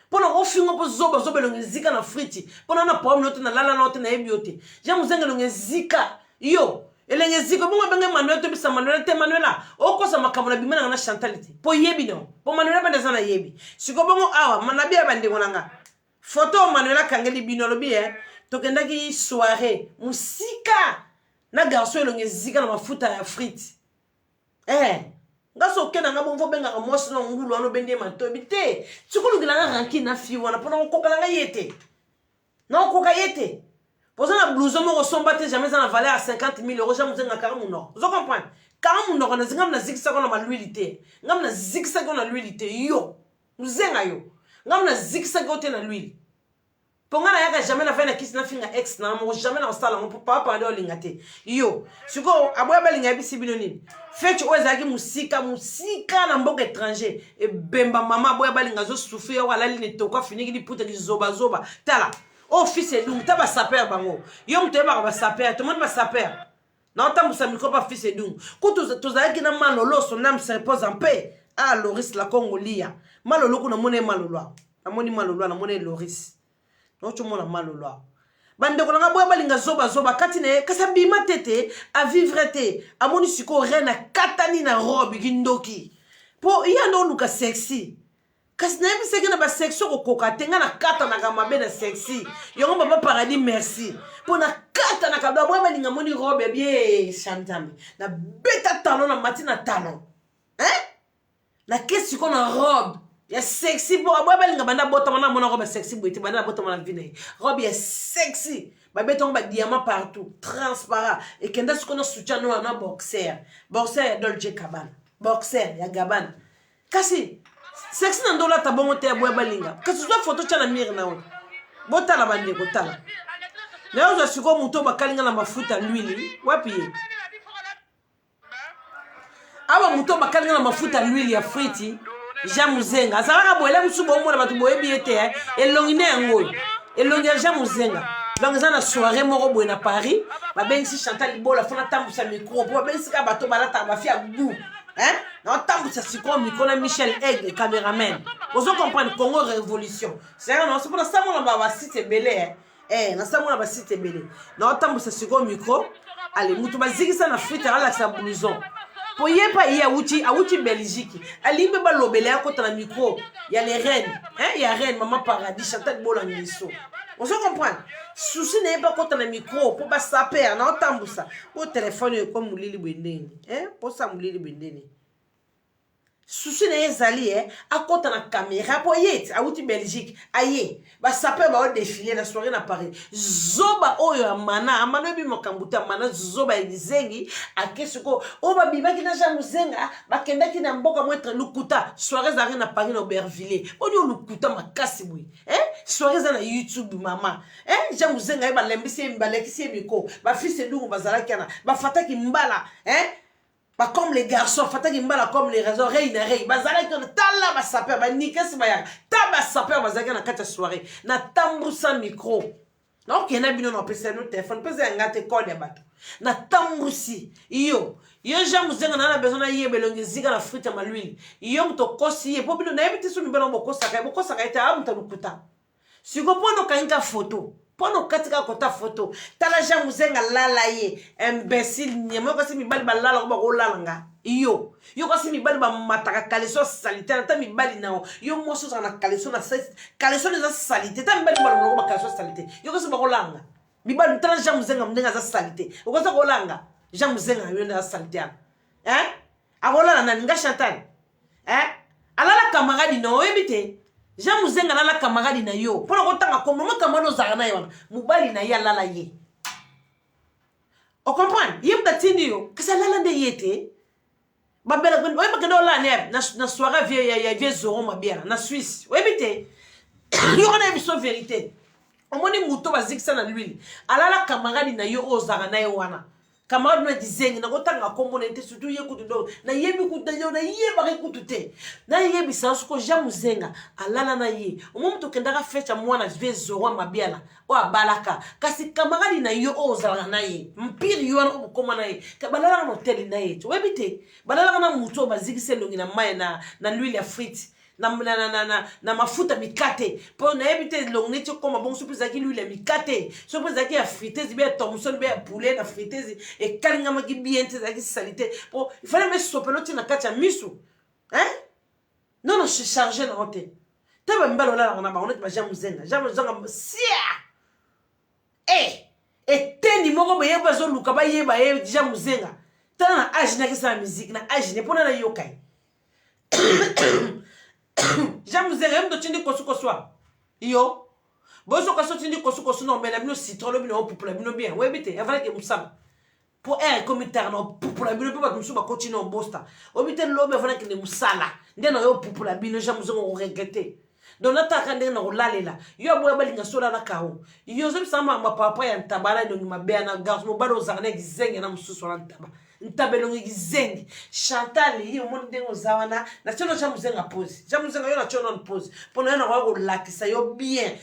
Pona o fingo po zoba longe zika na friti. Pona na pom note na lala note na ebiote. Jamuzanga longe zika. Yo, elenge zika bongo benga Manuel to bisa Manuel te Manuela. O kosa makambo na bimana na Chantalite. Po yebi no. Po Manuela bande sana yebi. Siko bongo awa manabia bande ngonanga. Photo Manuela kangeli binolobi tokendaki soirée musika na garçon elonge zika na mafuta ya frite ngaso kena ngabo mvo benga mosi na ngulu ano bende matobi te tsukulungila nga ranki na fi wana pona kokoka nga yete na kokoka yete poza na blouson mo somba te jamais na valeur à 50 000 euros jamais zenga karamu no vous comprenez karamu no na zinga na zikisa ko na l'huile te ngam na zikisa ko na l'huile te yo muzenga yo ngam na zikisa ko te na l'huile. Pongana yaka jamais na fena kisi na finga ex na mo jamais na sala mo papa pa ndo lingate. Yo, siko aboya balinga bisi binoni. Fetch ozaki musika na mboka étranger e bemba mama aboya balinga zo souffrir wala line toko finiki di puta ki zoba. Tala. Oh fils et donc ta ba saper bango. Yo mto ba saper, tout le monde ba saper. Na otambusa micro pa fils et donc. Kuto tozaki na malolo son âme se repose en paix. Ah Loris la Congolia. Malolo kuna mone malolo. Na moni malolo na mone Loris. Non tu mona malolo. Bande ko nga boya balinga zoba kati ne kasa bima tete a vivre te. Amoni siko rena katani na robe gindoki. Po iya no luka sexy. Kasi na yebise ke na ba sexy ko koka tenga na kata na kamabe na sexy. Yongo baba paradis merci. Po na kata na kabla boya balinga moni robe bien chantami. Na beta talon na matina talon. Na kesi ko na robe. Ya sexy bo aboya balinga banda bota mana mona robe sexy bo ite banda bota mana vine. Robe ya sexy. Ba beton ba diamant partout, transparent et kenda ce qu'on a soutien no na boxer. Boxer ya Dolce Gabbana. Boxer ya Gabbana. Kasi sexy na ndola ta bongo te aboya balinga. Kasi zo photo cha na mire na on. Bota la bande ko tala. Na yo siko muto bakalinga na mafuta l'huile. Wapi ye? Awa muto bakalinga na mafuta l'huile ya friti. Jamuzenga azalaka boele musubo omona batu boyebi ete elongine yango elongi ya Jamuzenga donc za na soirée moko boye na Paris babengisi Chantal Bola fona tambusa micro po babengisi ka bato balata bafi ya goût na tambusa siko micro na Michel Aigle cameraman ozo comprendre Congo révolution c'est non c'est pour ça mon ba site belé na ça mon ba site belé na tambusa siko micro allez mutu bazikisa na frite ala sa blouson. Pour y pas y a outil Belgique. Alimbe ba lobele ya kota na micro. Il y a les reines, il y a reine maman paradis Chantal Bola Ngiso. On se comprend. Souci n'est pas quand on a un micro pour pas saper, on entend ça. Au téléphone comme moulili bendeni, hein? Pour ça moulili bendeni. Souci n'est zali, hein? À côté na caméra pour y à outil Belgique, aïe, bah saper va défiler la soirée na Paris. Zoba oyo amana, amana bi mokambuta amana zoba izengi, a kesoko, o ba biba ki na jamuzenga, ba kenda ki na mboka mwetre lukuta, soirée zari na Paris na Aubervilliers. On dit lukuta makasi bui, hein? Soirée za na YouTube mama, hein? Jamuzenga ba lembisi mbalekisi miko, ba fils ndungu bazala kana, ba fataki mbala, hein? Bah comme les garçons, fataki mbala comme les réseaux, reine rei, bazala qui on tala ba saper, ba nikasi ba ya, taba saper bazala na kata soirée, na tambu sans micro. Donc il y a bino na pesa no téléphone, pesa ngate code ya bato. Na tambu si, yo jamu zenga na besoin na yebe longi zika na frite ma l'huile. Yo mto kosi, po bino na yebiti su mbelo mo kosa ka ita amu talukuta. Si go pono kainga photo. Pono katika kota photo tala jamu zenga lala ye imbécile nyama ko si mibali balala ko ba ko lalanga yo ko si mibali ba mataka kaleso salite ta mibali na yo moso na kaleso na kaleso na salite ta mibali ba ko ba kaleso salite yo ko si ba ko langa mibali tala jamu zenga mdenga za salite ko sa ko langa jamu zenga yo na salite akola na ninga Chantal alala camarade no ebite Jean Muzenga na la camarade na yo. Pour le temps, comme moi, camarade aux arana yon. Moubali na ya la ye. On comprend? Yem datini yo. Que ça la de yete. Babela gwen. Oye bakendo la neb. Na soirée vie Zoron ma bien. Na Suisse. Oye bite. Yo on a une vérité. On moni mouto bazik ça na l'huile. Ala la camarade na yo aux arana yon. Camarade no dizengi na kotanga kombo na te surtout yekutu do na yebi kutanyo na yeba rekutu te na yebi sansuko jamuzenga alala na ye omuntu kendaka fecha mwana vezoro mabiala o abalaka kasi camarade na yo ozala na ye mpiri yo na okoma na ye ka balala na hotel na ye webite balala na muto bazikise longi na mai na l'huile ya frite na mafuta mikate po na ebite longi ti koma bon surprise ki l'huile mikate surprise ki ya friteuse be thomson be poulet na friteuse e kalinga maki bien te zaki salité po il fallait me sopelo ti na kati ya misu non je charger na hotel taba mbalo la na ba on ba jamu zenga sia teni moko be yeba zo luka ba yeba jamu zenga tana na age na kisa musique na age ne pona na yokai Jamuzenga mdo tindi kosuko yo bozo kaso tindi kosuko no mena bino citron lo bino popula bino bien webite avale ke musam pour communautaire no popula bino pe ba musuba continue en bosta obite lo be avale ke musala ndena yo popula bino jamuzenga o regretter donc nataka ndenge na kolalela yo boya balinga sola na kao yo zo bisama mapapa ya ntabala ndongi mabea na garçon mobalo zanga ngizenge na mususu na ntaba ntabelongi gizengi Chantal yi omoni ndenge ozawana na tiono jamuzenga pose jamuzenga yo na tiono pose pona yo na kwa kolakisa yo bien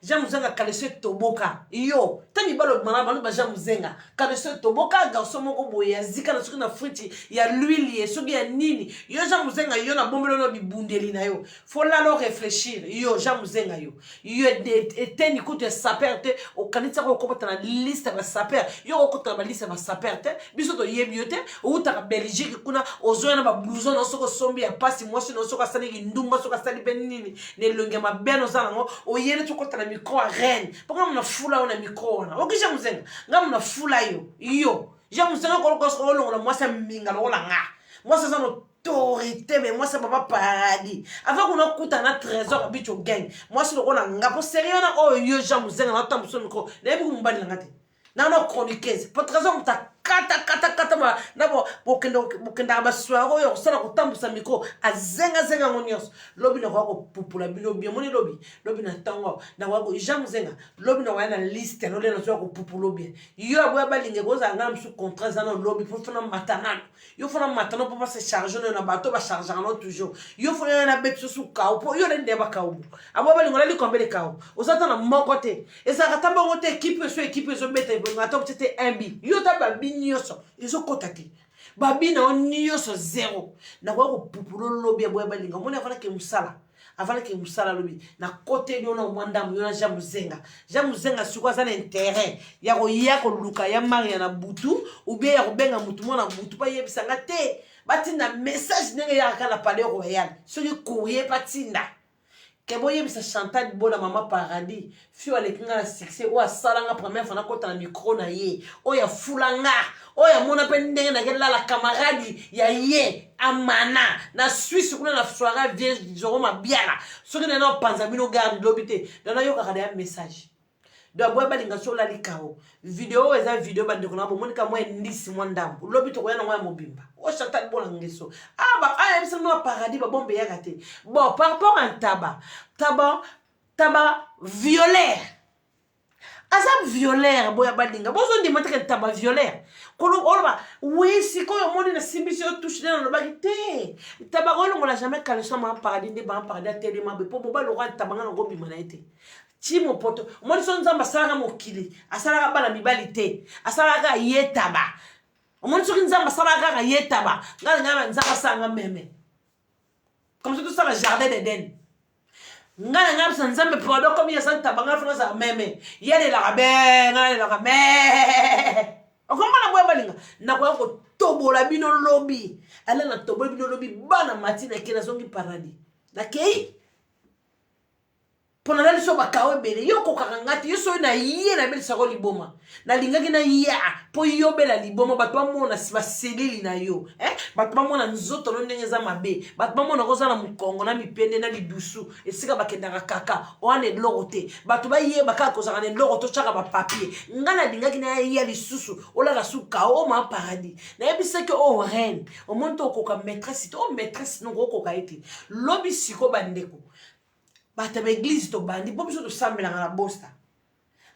jamuzenga kaleso toboka yo tani balo mana ba jamuzenga kaleso toboka garçon moko boye azika na suki na friti ya l'huile ye soki ya nini yo jamuzenga yo na bombelo no bibundeli na yo faut la lo réfléchir yo jamuzenga yo eteni kutu saperte o kanitsa ko kopata na liste ba saperte yo ko kota ba liste ba saperte biso to yebiote ou ta Belgique kuna ozoya na ba blouson no soko sombi ya pasi mwasi no soko sali ndumba soko sali benini ne longe ma beno sana ngo o yene to kota na micro a reine pourquoi mna fula ona micro ona o kisha muzenga ngam na fula yo jamuzenga ko ko lo na mwasa minga lo la nga mwasa sana autorité mais moi c'est papa paradis avant qu'on a coûté na trésor habitué gang moi c'est le on a nga pour sérieux na oh yo jamuzenga na tambu so micro na ebi kumbali ngate na no chroniqueuse pour trésor muta kata ba na bokenda ba soiro yo sala ko tambusa micro azenga ngonyos lobi na ko popula bino bien moni lobi na tango na ko jamuzenga lobi na wana liste no le na so ko populo bien yo abo balinge ko za ngam su contrat za no lobi pour fona matana yo fona matana pour pas se charger na bato ba charger no toujours yo fona na betso su ka po yo le ndeba ka abo balingo la likombe le ka o zata na mon côté et ça katamba ngote équipe so bete ngato c'était un bi yo ta ba nyoso izo kotaki babi na nyoso zero na kwa ko pupulo lobi ya boya balinga mona avala ke musala lobi na kote nyo na mwandamu yo na jamuzenga sukwa sana intérêt ya ko luka ya maria na butu ou bien ya ko benga mutu mona butu pa yebisanga te batinda message ndenge ya kala palais royal soki courrier patinda ke boye bisa Chantal Bola mama paradis fi wale kinga na succès o asalanga première fois na kota na micro na ye o ya fulanga o ya mona pe ndenge na kela la camarade ya ye amana na Suisse kuna na soirée vierge zoro mabiala soki na panza bino garde lobité na yo ka ya message do boy balinga so la likao video eza video bande kuna bo monika mo ndisi mo ndambo lobi to yana mo mobimba o Chantal Bola ngeso aba aya bisa no paradis ba bombe ya gate bon par rapport à taba violaire azab violaire boya balinga bozo ndimata ke taba violaire kono oloba oui siko yo moni na simbisi yo touche dans le bagité taba ngolo ngona jamais caleçon ma paradis de ba paradis télé ma be po ba lo ran taba ngana ngombi mana été Chimo poto moni so nzamba salaka mokili asalaka bana mibali te asalaka yetaba moni so nzamba salaka yetaba ngana nzamba sanga meme comme ça tout ça le jardin d'Éden ngana sa nzambe pardon comme ya santa banga fanga meme yele la be ngana la be okoma na boya balinga na ko tobola bino lobi ala na tobola bino lobi bana matina kena zongi paradis na kei pona la so bakawe bele yoko kakangati yoso na yie na bele sako liboma na lingaki na ya po yo bela liboma batwa mona si baselili na yo batwa mona nzoto no ndenge za mabe batwa mona koza na mukongo na mipende na lidusu esika bakendaka kaka wane logote batu ba ye bakaka koza na logoto chaka ba papier ngana lingaki na ya lisusu ola la suka o ma paradis na yebise ke o reine o monto ko ka maîtresse o maîtresse no ko ka eti lobi siko bandeko bata ba église to bandi bo biso to sambela na bosta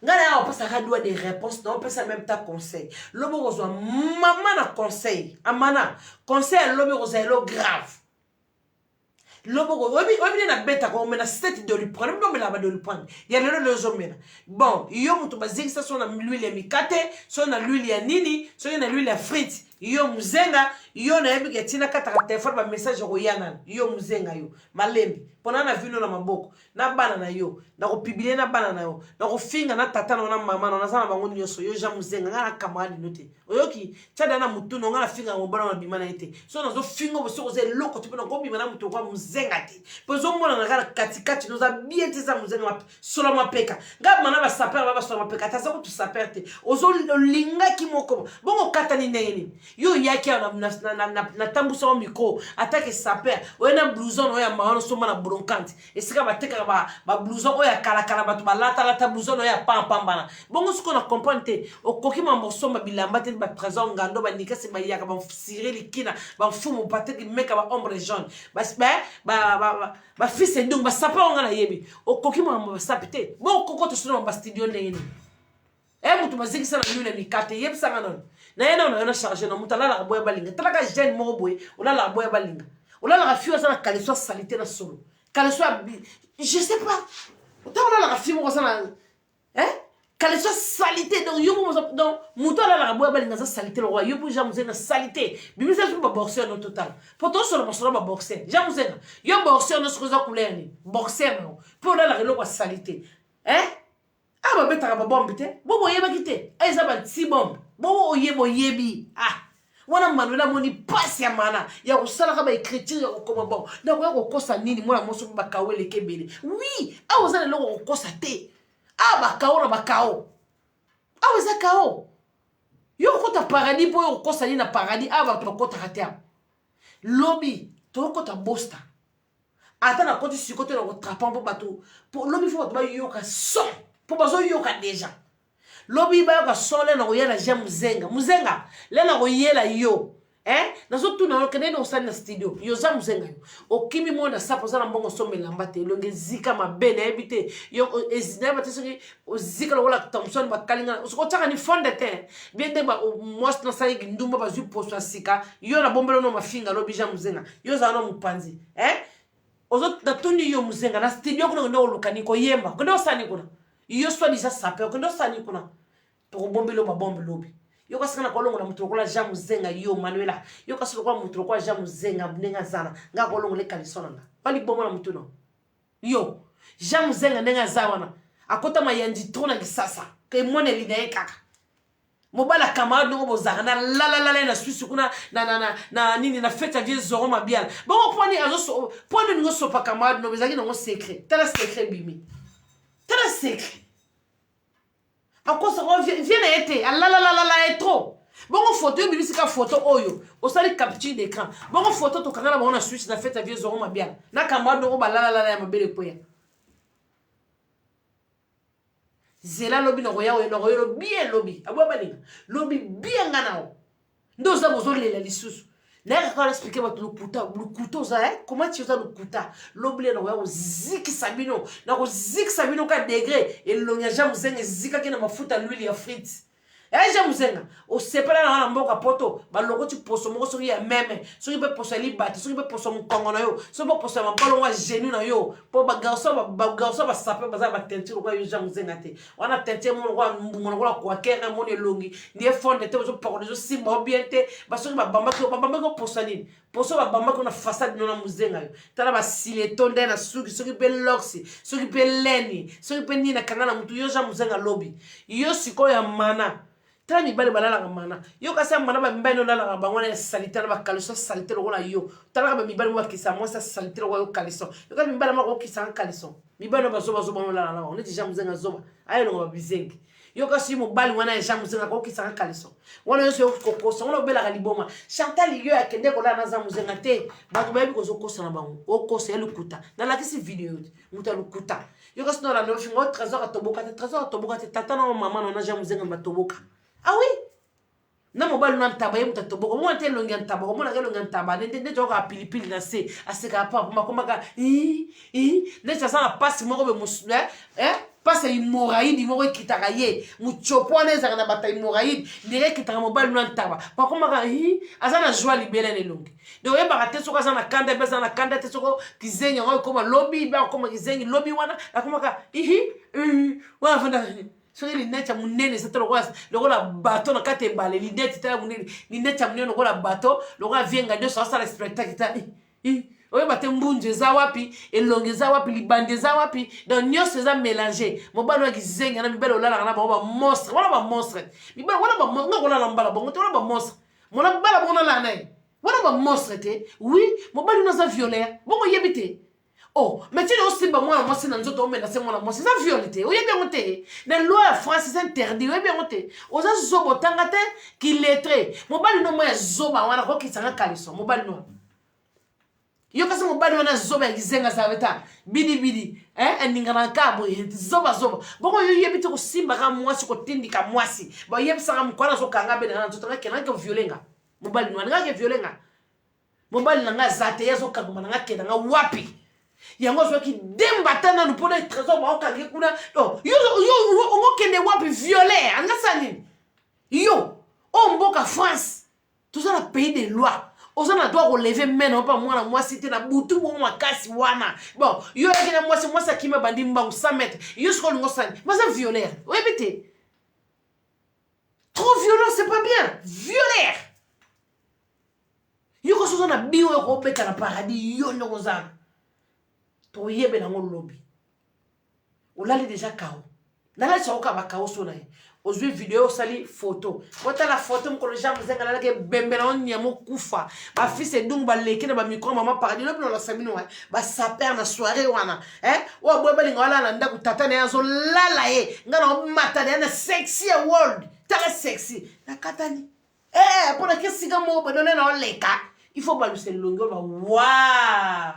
ngana ya opasa ka doit des réponses non pesa même ta conseil lobo kozwa mama na conseil amana conseil lobo kozelo grave lobo ko obi na beta ko mena state de lui prendre non mais là ba de lui prendre ya le zomena bon yo mutu bazikisa so na l'huile ya mikate so na l'huile ya nini so na l'huile ya frites yo muzenga yo na yebi ke tina kata téléphone ba message ko yana yo muzenga yo malembi pona na vino na maboko na bana na yo na ko publier na bana na yo na ko finga na tata na mama na sana bango nyoso yo ja muzenga ngana kamali note oyoki chada na mutu no ngana finga ngo bana bima na ite so na zo finga bo so ze loko tu na ko bima na mutu kwa muzenga te pozo mona na kala katikati no za bien te za muzenga solo mapeka ngaba na ba saper ba solo mapeka ta za ko tu saper te ozo linga ki moko bongo kata ni neni yo yaki na tambusa o micro attaque saper o na blouson o ya maano so mana broncante esika bateka ba blouson o ya kala kala batu balata blouson o ya pambana bongo siko na comprendre o koki mamorso ma bilamba te ba trésor ngando ba nikasi ba yaka ba siré likina ba fumu pateki meka ba ombre jaune ba fils et donc ba saper on na yebi o koki mambo ba sapite bon koko to sino ba studio ndeni mutu bazikisa na lune mikate yebisa ngana na yena na charger na mutu la boya balinga talaka jeune mo boye la boya balinga la fio ça na kaleso salité na solo kaleso je sais pas autant la fio mo ça na kaleso salité donc yo mo donc mutu la boya balinga ça salité le roi yo bo jamuze na salité bimi ça ba boxer no total poto solo mo solo ba boxer jamuze na yo boxer no sokoza couleur ni boxer no pour la relo kwa salité ba beta ba bombe te bobo yeba kite eza ba ti bombe bobo oyebo yebi wana manuela moni passe ya mana ya kusala ka ba écriture ya kokoma bon donc ya kokosa nini mwana moso ba kawele kebele oui ozana loko kokosa te ba kaona ba kao eza kao yo kota paradis po yo kokosa ni na paradis ba to kota katia lobi to kota bosta ata na koti sikote na ko trapant po bato po lobi fo ba yo ka so po bazo yoka déjà lobi ba yoka sole na koyela ja muzenga le na koyela yo nazo tuna no kene no sana studio yo za muzenga yo okimi mona sapo za na mbongo somela mbate longe zika mabene ebite yo ezina bate soki ozika lokola Thompson bakalinga soko taka ni fonde te bien de ba most na sai ndumba bazu posto sika yo na bombelo no mafinga lobi ja muzenga yo za no mupanzi ozo datuni yo muzenga na studio kuna ndo lukani ko yemba ndo sani kuna yo soit déjà sapeur que ndo sani kuna to bombelo ba bombe lobi yo kasana kolongo na mutu kola ja muzenga yo manuela yo kasana kwa mutu kwa ja muzenga mnenga zana nga kolongo le kalisona nga bali bomo na mutu no yo ja muzenga nenga zawana akota mayandi tona kisasa ke mone linaye kaka mobala camarade no bozaka na la na Suisse kuna na nini na fête à vieux zoro mabiala bon poni azo poni ngo sopa camarade no bezaki na ngo secret tala secret bimi tala secret encore ça vient été la est trop bon photo bimi sika photo oyo osali capture d'écran bon photo to kangala ba na Suisse na fête à vieux zoro mabiala na camarade no ba la ya mabele poya zela lobi na roya lo bien lobi abwa balinga lobi bien nganao ndo za bozolela lisusu na ka expliquer bato lukuta za comment tu usa lukuta lobi le na roya ziki sabino na ko ziki sabino ka degré elonga jamu zenga zika kina mafuta l'huile ya frites jamu zenga o sepela na mboka poto ba loko ti poso moko soki ya meme soki be poso libati soki be poso mkongo na yo soki be poso mapalo wa genou na yo po ba garso ba sape ba za ba tenti ko yo jamu zenga te wana tenti mo ko la kwa kera mo ne longi ni fonde te zo poko zo simba bien te ba soki ba bamba ko poso nini poso ba bamba ko na façade no na muzenga yo tala ba sileton de na soki be loxi soki be leni soki be nina kangana mutu yo jamu zenga lobi yo siko ya mana tala mibale balala mana yo kasi mana ba mibale no lala bango na salite na ba kaliso salite lo na yo tala ba mibale mo kisa mo sa salite lo yo kaliso yo kasi mibale ma ko kisa kaliso mibale ba zoba mo lala na on est déjà muzenga zoba ayo no ba bizengi yo kasi mo bali wana ya muzenga ko kisa kaliso wana yo so ko so wana bela liboma Chantal yo akende ko la na za muzenga te ba ko ba bi ko zo ko sa na bango o ko se lukuta na la kisi video muta lukuta yo kasi no la no fingo trésor atoboka te tata na mama na ja muzenga batoboka. Ah oui? Na mobile na ntaba ye mutato boko mo ante longi ntaba ko mona ke longi ntaba ne joka pilipili na se aseka pa makoma ka ne chasa na passe moko be musule passe hemorrhoïde moko kitaka ye muchopo na ezaka na bata hemorrhoïde dire kitaka mobile na ntaba makoma ka azana joie libérée ne longi donc ye bakate soko azana kanda beza na kanda te soko kizenga ko koma lobby ba koma kizengi lobby wana akoma ka wa fanda soki linete ya munene eza te lokola bato na kati ebale linete tala munene linete ya munene lokola bato lokola vienga nyonso asala spectacle ta oyeba te mbunzu eza wapi elongo eza wapi libandi eza wapi donc nyonso eza mélange mobali oyo kizenga na mibale olalaka na bango bamonstre wana bamonstre mibale wana nga kolala mbala bongo te wana bamonstre mona mbala bongo nalala na ye wana bamonstre te oui mobali oyo aza violeur bongo oyebi te. Oh, mais tu es aussi bon moi c'est dans notre domaine c'est mon amour c'est ça violité oui bien monté la loi France c'est interdit oui bien monté aux zobo tangate qui lettré mobile no moi zoba wana ko kisanga kaliso mobile no yo kasi mobile wana zoba gizenga saveta bidi endingana kabo zoba bongo yo yebite ko simba ka mwasi ko tindika mwasi ba yebisa ka mkwala so kanga be na nzotanga kenanga ko violenga mobile no nga ke violenga mobile nanga zate yazo kaguma nanga kenanga wapi yango so ki dembatana no pona trésor ba okange kuna no yo ngokende wapi violer anga sani yo o mboka France tout ça le pays des lois ozana doit relever main pas moi moi c'était na butu bon makasi wana bon yo ekena moi ça qui me bandi mbangu 100 mètres yo sko ngo sani mais ça violer oui bité trop violent c'est pas bien violer yo ko so na biwo ko beka na paradis yo no ozana to yebe na ngolobi olali déjà kao nala choka ba kao so na ozwi video sali photo bota la photo mko le jamu zenga la ke bembela on nyamo kufa ba fils edung ba leke na ba micro mama paradis no la samino ba saper na soirée wana o boba linga wala na ndaku tata na yazo lala ye ngana mata na sexy world tala sexy na katani pona ke siga mo ba dona na leka il faut baluser longo ba waouh.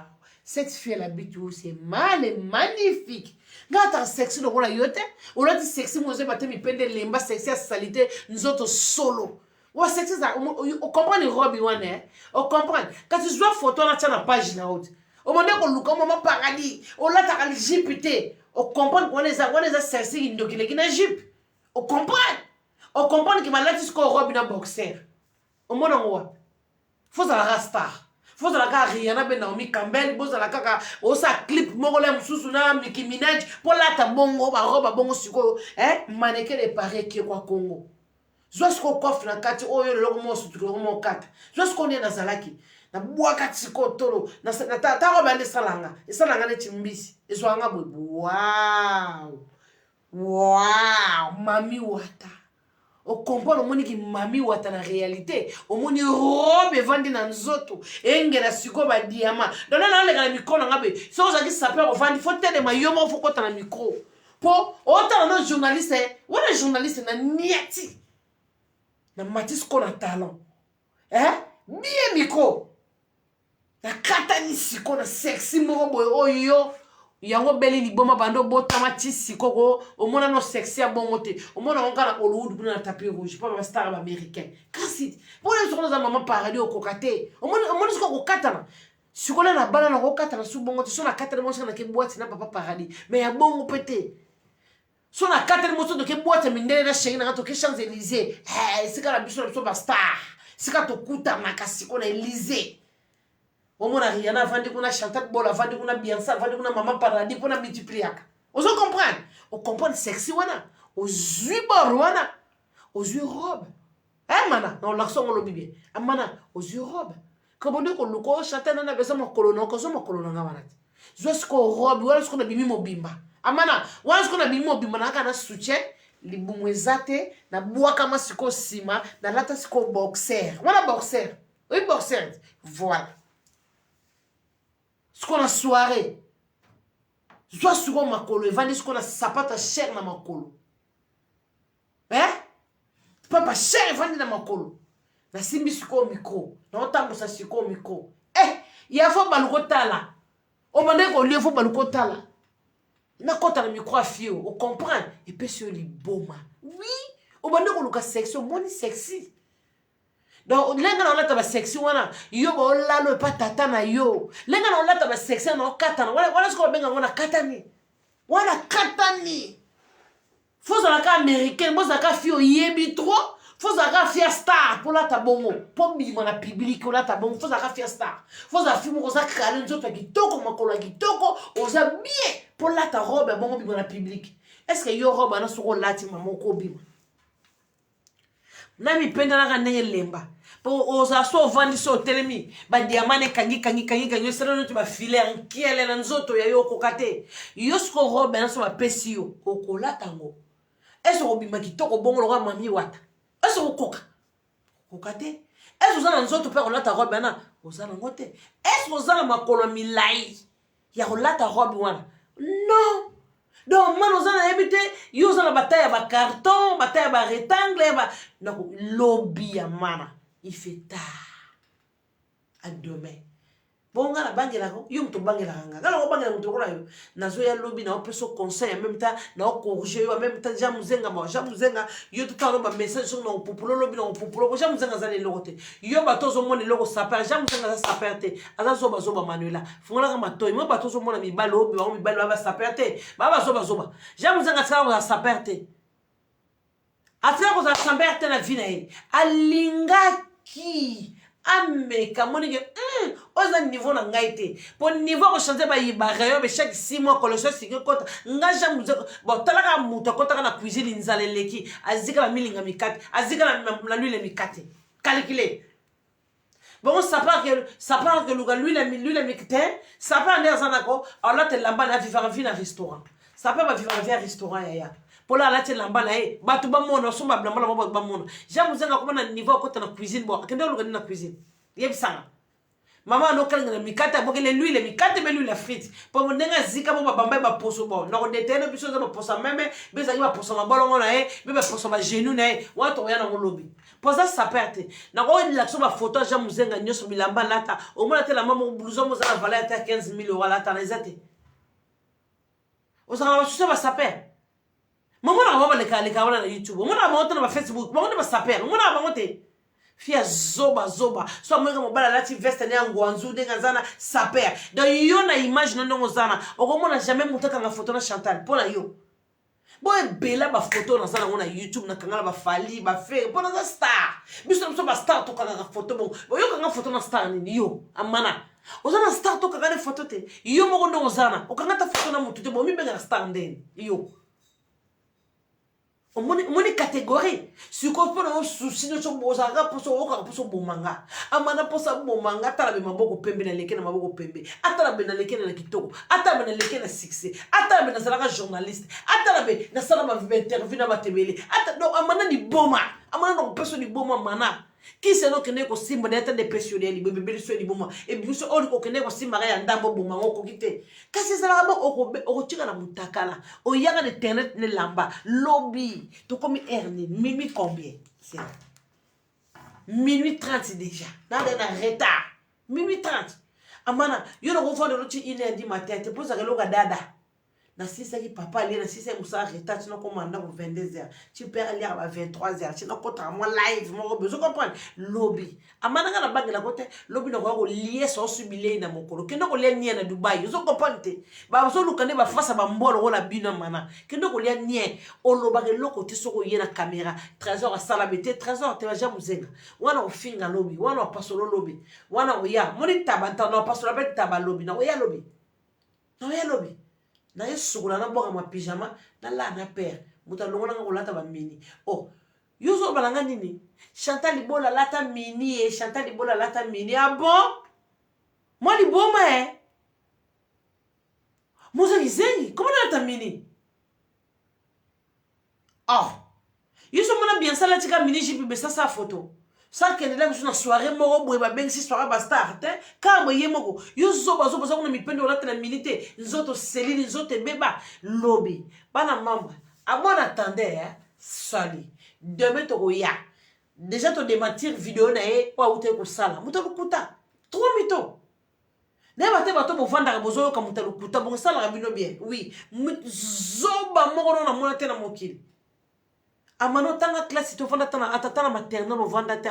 Cette fille elle habite où c'est mal et magnifique. Gata sexy donc on a yote. On a dit sexy moi je batte mi pende lemba sexy à salité nous autres solo. Ouais sexy ça on comprend les robes wana on comprend. Quand tu vois photo là tu na page na haute. Au moment qu'on look comme maman paradis. On l'a ta le jipité. On comprend qu'on les a sexy indokile qui na jip. On comprend. On comprend que malati ce qu'on robe na boxer. Au moment on voit. Faut ça la rastar. Faut la ka Rihanna ben Naomi Campbell boza la kaka osa clip mongole mususu na Nicki Minaj pour la ta bongo ba roba bongo siko mannequin de pareil qui kwa Congo zosko coffre na kati oyo lo mo su tuko mo kata zosko ne na zalaki na bwa kati ko tolo na ta roba ne salanga ne chimbisi eso anga bo wow mami wata au comprendre au moni ki mami wata na réalité au moni robe vandi na nzoto engela siko ba diamant donc là les micro na ngabe so za ki saper au vandi faut tele mayomo faut kota na micro po autant na journaliste wala journaliste na niati na matis ko na talent bien micro na katani siko na sexy mo boy oyo yango beli liboma bando botama ti sikoko omona no sexy ya bongo te omona ngana Hollywood na tapis rouge pas ba star américain kasi pour les gens za maman paradis au kokate omona siko kokatana sikola na bana na kokatana su bongo te so na katana mo na ke boîte na papa paradis mais ya bongo pété so na katana mo so de ke boîte mindele na chéri na to ke Champs-Élysées sika la biso ba star sika to kuta na kasiko na Élysée. Omona Rihanna vandi kuna Chantal Bola vandi kuna Beyoncé vandi kuna Maman Paradis pour na multiplier. Ozo comprendre? O comprendre sexy wana. O zui bor wana. O zui robe. Mana, non l'accent on bien. Mana, o zui robe. Comme on dit ko luko Chantal na besa makolo na ko so makolo na ngwana. Zo sko robe wala sko na bimi mobimba. Mana, wala sko na bimi mobimba na kana soutien libumwezate na bua kama siko sima na lata siko boxer. Wana boxer. Oui boxer. Voilà. Ce qu'on a soirée. Soit souvent ma colo. Vandi ce qu'on a sapata cher na ma colo. Papa cher vandi na ma colo. Na simbi siko micro. Na otambo sa siko micro. Il y a fo baluko tala. O mande ko lieu fo baluko tala. Na kota na micro a fio. O comprend. Et puis sur les boma. Oui. O mande ko luka section. Moni sexy. Donc lenga na lata ba section wana yo ba lalo pa tata na yo lenga na lata ba section na katana wala sko benga ngona katani wala katani faut la ka américaine moi za ka fio yebi trop faut za ka fia star pour la ta bongo pour bi na public la ta bongo faut za ka fia star faut za film ko za kale nzoto kitoko makolo kitoko oza bien pour la ta robe bongo bi na public est-ce que yo robe na soko lati mama ko bima na mi penda na ndenge lemba po oza so vandi so telemi ba diamane kangi sera no ba filer nkiele na nzoto ya yo kokate yo sko robe na so ba pesio okolata ngo eso obima kitoko bongo lo mami wata eso okoka kokate eso za na nzoto pe olata robe na oza na ngote eso oza na makolo milai ya olata robe wana non. Donc, man, on a évité, yo on a bataille à carton, bataille à rectangle, donc lobby à mana, il fait tard. À demain. Bon, on a la banque là, yo to banque là, alors on banque là, on là, na zo ya lobby na on peut se conseiller en même temps, na on corriger en même temps, jamuzenga, yo tout temps ba message sur na populo lobby na populo, jamuzenga za le logote. Yo bato zo mo le logo saper, jamuzenga za saper te, aza zo ba manuela. Fonga ka matoy, mo bato zo mo na mi balo, mi balo ba saper te. Ba zo ba. Jamuzenga tsala za saper te. Atira ko za saper te na vina e. Alingaki ameka moni ke oza niveau na ngaite pour niveau ko changer ba yibara be chaque 6 mois collection sike kota ngaja muzeko bon talaka muto kota na cuisine nzaleleki azika ba milinga mikate azika na l'huile mikate calculer bon ça part que l'huile mikate ça part ndeza zanako alors te lamba na vivre na restaurant ça peut ba vivre na restaurant ya pour la latte lamba na batu ba mona so ba blamba ba mona jamuzenga ko na niveau kota na cuisine bon akende lo na cuisine yebisanga maman no kanga na mikata bokele l'huile mikate be l'huile frite pour ndenga zika bo bamba ba poso bon na ko detene biso za ba posa meme be za ba posa ma bolongo na be ba posa ma genou na wa to ya na ngolobi posa sa perte na ko la so ba photo jamuzenga nyoso bilamba lata o mona te la maman blouson mo za la valeur ta 15 000 € lata na ezate o sa ba so ba sa perte maman na ba le ka wana na YouTube maman na ba na Facebook maman na ba sa perte maman na ba ngote fia zoba so mweka mobala lati veste ne ngwanzu denga zana saper donc yo na image no ndongo zana okomona jamais mutaka na photo na Chantal pona yo boy bela ba photo na zana ngona YouTube na kangala ba fali ba fe pona za star biso ba star to kanga photo bon yo kanga photo na star ni yo amana ozana star to kanga photo te yo moko ndongo zana okanga ta photo na mutu te bo mi benga na star ndeni yo Moni catégorie si ko pona souci no so bozanga poso oka poso bomanga amana posa bomanga atala be maboko pembe na leke na maboko pembe atala be na leke na kitoko atala be na leke na succès atala be na salaka journaliste atala be na sala ma interview na batebele atala no amana ni boma amana no peso ni boma mana qui c'est donc ne ko simba na tande pression ya libo bebe so ni boma e biso o ko ne ko simba ya ndambo boma ngoko kite kasi sala ba o tika na mutakala o yaga de internet ne lamba lobby to comme erne minuit combien c'est minuit 30 déjà na retard minuit 30 amana yo no ko fondre ti 1h du matin te posa ke loka dada na sisa ki papa ali na sisa musa retard tu no commande pour 22h tu perds ali à 23h tu no kota moi live mo besoin comprendre lobby amana ngana bangi la côté lobby no ko lier so subile na mokolo kendo ko lia nie na Dubai zo comprendre ba so lukane ba face ba mbolo ko la bino mana kendo ko lia nie o loba ke loko ti so ko yena caméra trésor a sala bete trésor te va jamais zenga wana o finga lobby wana o pasolo lobby wana o ya moni tabanta no pasolo bete taba lobby na o ya lobby na o ya lobby na yesukula na boka ma pyjama na la na père muta longo na ngolata ba mini oh yuzo balanga nini Chantal Libola lata mini et Chantal Libola lata mini ah bon moi liboma muza izengi comment lata mini oh yuzo mona bien ça la tika mini jipi be ça photo ça que là une soirée moko boye ba bengi si soirée ba star te ka boye moko yuzo bazo bazo na mipendo lata na minute nzoto Céline nzoto beba lobby bana mamba abona attendez sali demain to ya déjà to démentir vidéo na e kwa ute ko sala muto lukuta 3 mito ne bate bato bo vanda bozo ka muto lukuta bon sala bino bien oui zoba moko na mona te na mokili amano tanga classe to fanda tana atatana maternelle no vanda te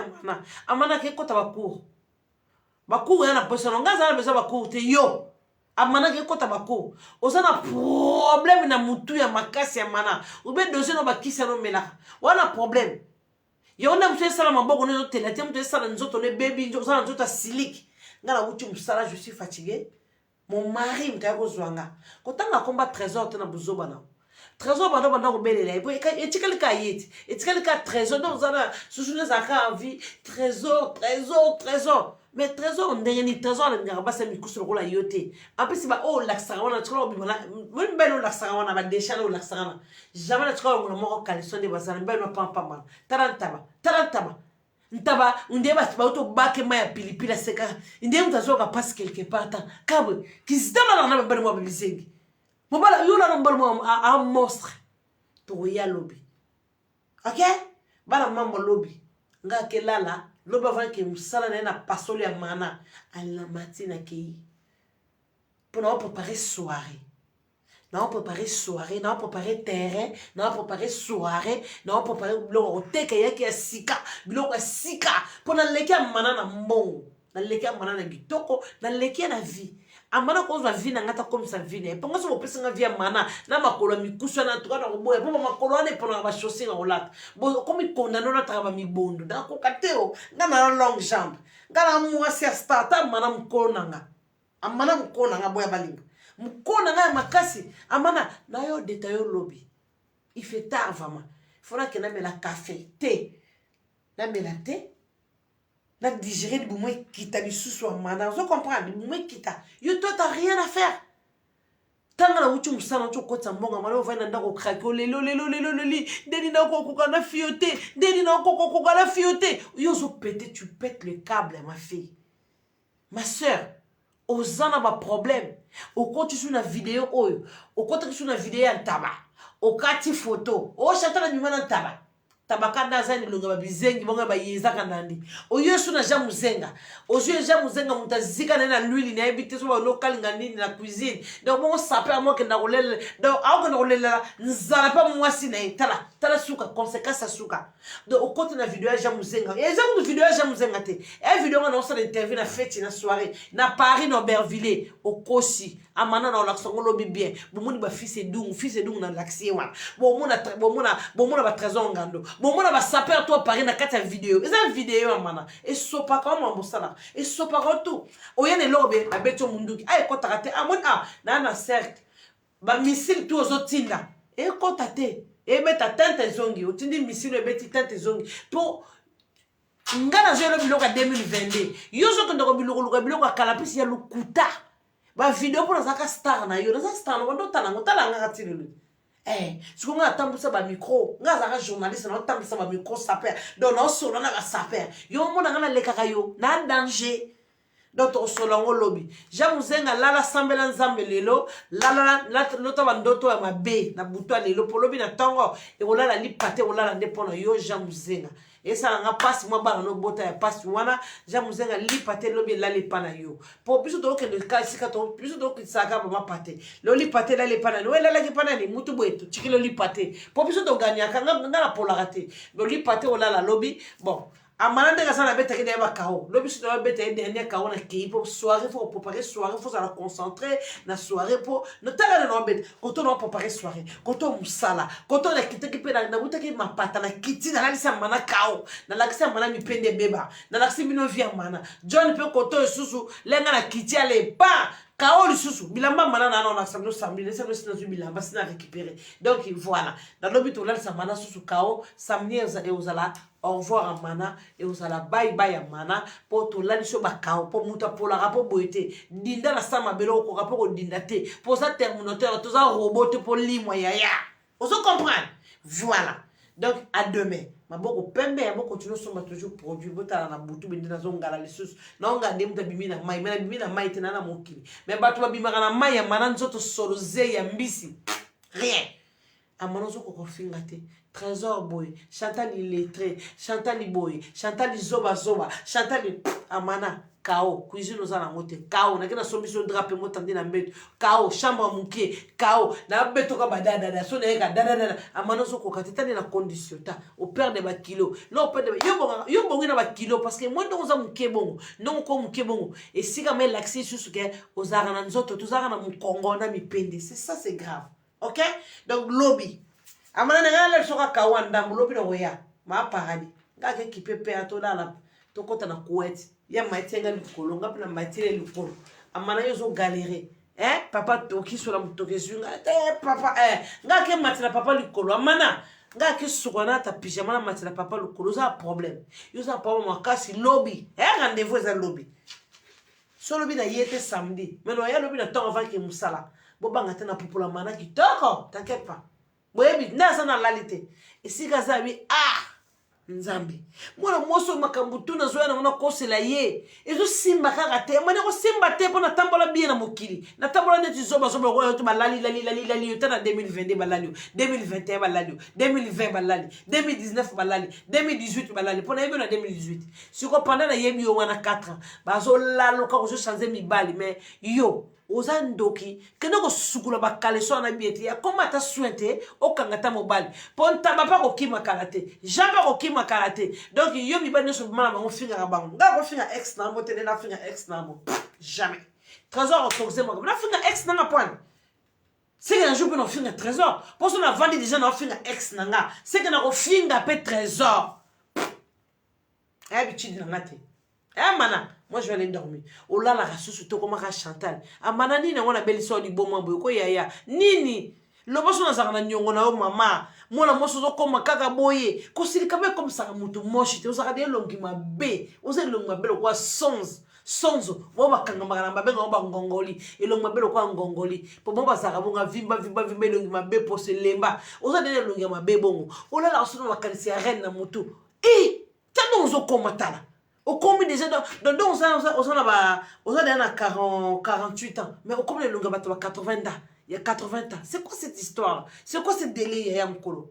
amana ke kota bakour yana personne ngaza na besoin bakour te yo amana ke kota bakour ozana problème na mutu ya makasi ya mana ube dossier no bakisa no mela wana problème yo na mtu sala maboko no tela te mtu sala nzoto ne baby nzoto sala nzoto silik ngala uti musala je suis fatigué mon mari mtako zwanga kotanga komba trésor te na buzoba na trésor bando bando ko belela et etikali ka yeti etikali ka trésor donc zana susune zaka envie trésor mais trésor ndenge ni trésor le ngaba sa mikusu ko la yote apesi ba o laksara wana tsholo bibona même belo laksara wana ba deshana o laksara na jamais na tsholo ngolo moko kaliso de bazana belo pampa man tarantaba ntaba ndeba ba to bake maya pilipila seka ndem tazoka passe quelque part kabwe kizitama na ba belo bizengi mobala yula nombalmo a monstre to ya lobby ok bala mambo lobby nga ke lala loba vanke musala na pasoli ya mana à la matina ki pour préparer soirée na préparer terrain na préparer soirée na préparer biloko oteka yake ya sika biloko ya sika pour na leki mana na mbongo na leki mana na bitoko na leki na vie amana ko zwa vie na ngata comme ça vie ne ponga so pesa nga vie mana na makolo mikusu na tuka na boye po makolo ane pona ba chaussée na olata bo comme kondano na ta ba mibondo na ko kateo ngana long jambe ngana mwasi stata mana mkona nga amana mkona nga boya balinga mkona nga makasi amana na yo detail lobby il fait tard vraiment faudra que na mela café thé na mela thé na digérer du moment qui t'a mis sous mana vous comprenez du moment qui t'a yo toi t'as rien à faire tanga la uchu musana cho kota mbonga mala ovana ndako krake lelo deni na ko na fioté deni na ko na fioté yo zo péter tu pètes le câble ma fille ma sœur ozana ba problème au quand tu sur la vidéo oyo au quand tu sur la vidéo en tabac au kati photo o chatala bimana tabac tabaka nazani longa babizengi bonga bayeza kanandi oyesu na jamuzenga ozo jamuzenga mutazika na l'huile na ebite so ba local ngandini na cuisine donc bon saper moi que na rolele donc au que na rolela nzala pa mwasi na tala suka conséquence suka donc au côté na vidéo jamuzenga et jamu vidéo jamuzenga te et vidéo na on interview na fête na soirée na Paris na Aubervilliers au Kosi amana na olaksongo lobi bien bomoni ba fils edung na laxie wa bomona ba trésor ngando bomona ba saper toi Paris na kata vidéo eza vidéo amana et sopa comme ambosala et sopa tout oyene lobe abeto munduki ay kota kate amona na cercle ba missile tout ozotinda et kota te et mettre tante zongi otindi misilo ebeti tante zongi pour ngana zelo biloko 2022 yo soki ndoko biloko kala pisi ya lukuta ba video pour zaka star na yo na star no ndo tala ngotala ngaka tilulu siku nga atambisa ba micro nga zaka journaliste na atambisa ba micro saper donc na solo na ba saper yo mona ngana lekaka yo na danger donc osolo lobi jamuzenga lala sambela nzambe lelo lala lota bandoto ya mabe na buto lelo polobi na tango e olala lipate olala ndepona yo jamuzenga esa nga pasi mwa bana no bota ya pasi wana jamuzenga lipate lobi lala lepana yo po biso to ke le kasika to biso to ke saka ba pate lo lipate lala lepana no lala lepana ni mutu bweto chikilo lipate po biso to ganya kanga ngala polarate lo lipate olala lobi bon amana ndeka sana beta ke deba kao lobi so na beta dernier kao na ki pour soirée faut préparer soirée faut se concentrer na soirée pour no tala na beta koto no préparer soirée koto musala koto na kitaki pe na buta ke mapata na kiti na lisa mana kao na lakisa mana mipende beba na lakisa bino via mana John pe koto susu lenga na kiti ale pa kao lisusu bilamba mana na na samno sambi ne samno sina bilamba sina récupérer donc voilà dans lobi to la samana susu kao samni e uzala au revoir à mana et aux ala bye bye à mana pour tout là sur bakao pour muta pour la rapport boité dinda la sama belo ko rapport dindate pour ça terminateur tout ça robot pour limo ya on se comprend voilà donc à demain ma boko pembe ya boko tuno soma toujours produit bota na butu bindina zongala lesus na onga ndemta bimina mai tena na mokili mais batu babimaka na mai ya mana nzoto soloze ya mbisi rien amanozo ko finga te Trésor boy, Chantal illettré, Chantal boy, Chantal zoba zoba, Chantal amana kao, cuisine aux alamote, kao, na kena somiso drape motandi na mbeto, kao, chambre mukie, kao, na beto ka badada, so na eka dada, amana zo ko katitani na condition ta, au père de ba kilo, non père de yo bongi na ba kilo parce que moi donc za mukie bongo, non ko mukie bongo, et si ka me l'accès sur ce que aux arana nzoto, tous arana mu Congo na mi pende, c'est ça c'est grave. OK? Donc lobby amana ngala soka kawanda mulobi no ya ma paradi ngake kipepe atolala tokota na kuweti ya maitenga likolo ngapi na maitire likolo amana yozo galérer papa toki sola mutoke zunga papa ngake matira papa likolo amana ngake sukwana ta pyjama na matira papa likolo za problème yoza papa makasi lobby rendez-vous za lobby so lobby na yete samedi mais no ya lobby na temps avant que musala bobanga tena popola mana kitoko t'inquiète pas boyebi nasa na lalite esika zabi nzambi mwana moso makambutu na zoya na kosela ye ezo simba kaka te mwana ko simba te pona tambola bien na mokili na tambola neti zoba ko to balali yo tana 2022 balali 2021 balali 2020 balali 2019 balali 2018 balali pona yebi na 2018 siko pendant na yebi yo wana 4 ans bazo lalo ka zo changer mibali mais yo ozandoki kendo ko sukula bakale so na bieti ya koma ta suente okangata mobali ponta bapa ko kima karate jamba ko kima karate donc yo mi bani so mala bango finga ka bango nga ko finga ex na mbote na finga ex na mo jamais trésor autorisé mo na finga ex na point c'est que un jour on finga trésor pour ça on a vendu déjà na finga ex na nga c'est que na ko finga pe trésor habitude na ngate mana moi je vais aller dormir oh là la rassou to comme Chantal amana nini ngona beliso di bomo boy ko yaya nini loboso na zaka na nyongo na o mama mona moso zo koma kaka boye ko silika be comme ça mutu moshi te osaka de longi mabe oze longi mabe ko sonzo bo bakanga magana mabe ngomba ngongoli elongi mabe ko ngongoli po bo bazaka bonga vimba longi mabe po se lemba oza de longi mabe bongo oh là la rassou na kanisi ya reine na mutu tano zo koma tala. Au combien déjà donc on a 48 ans mais au combien de longues 80 ans il y a 80 ans c'est quoi cette histoire c'est quoi ce délai ya mkolo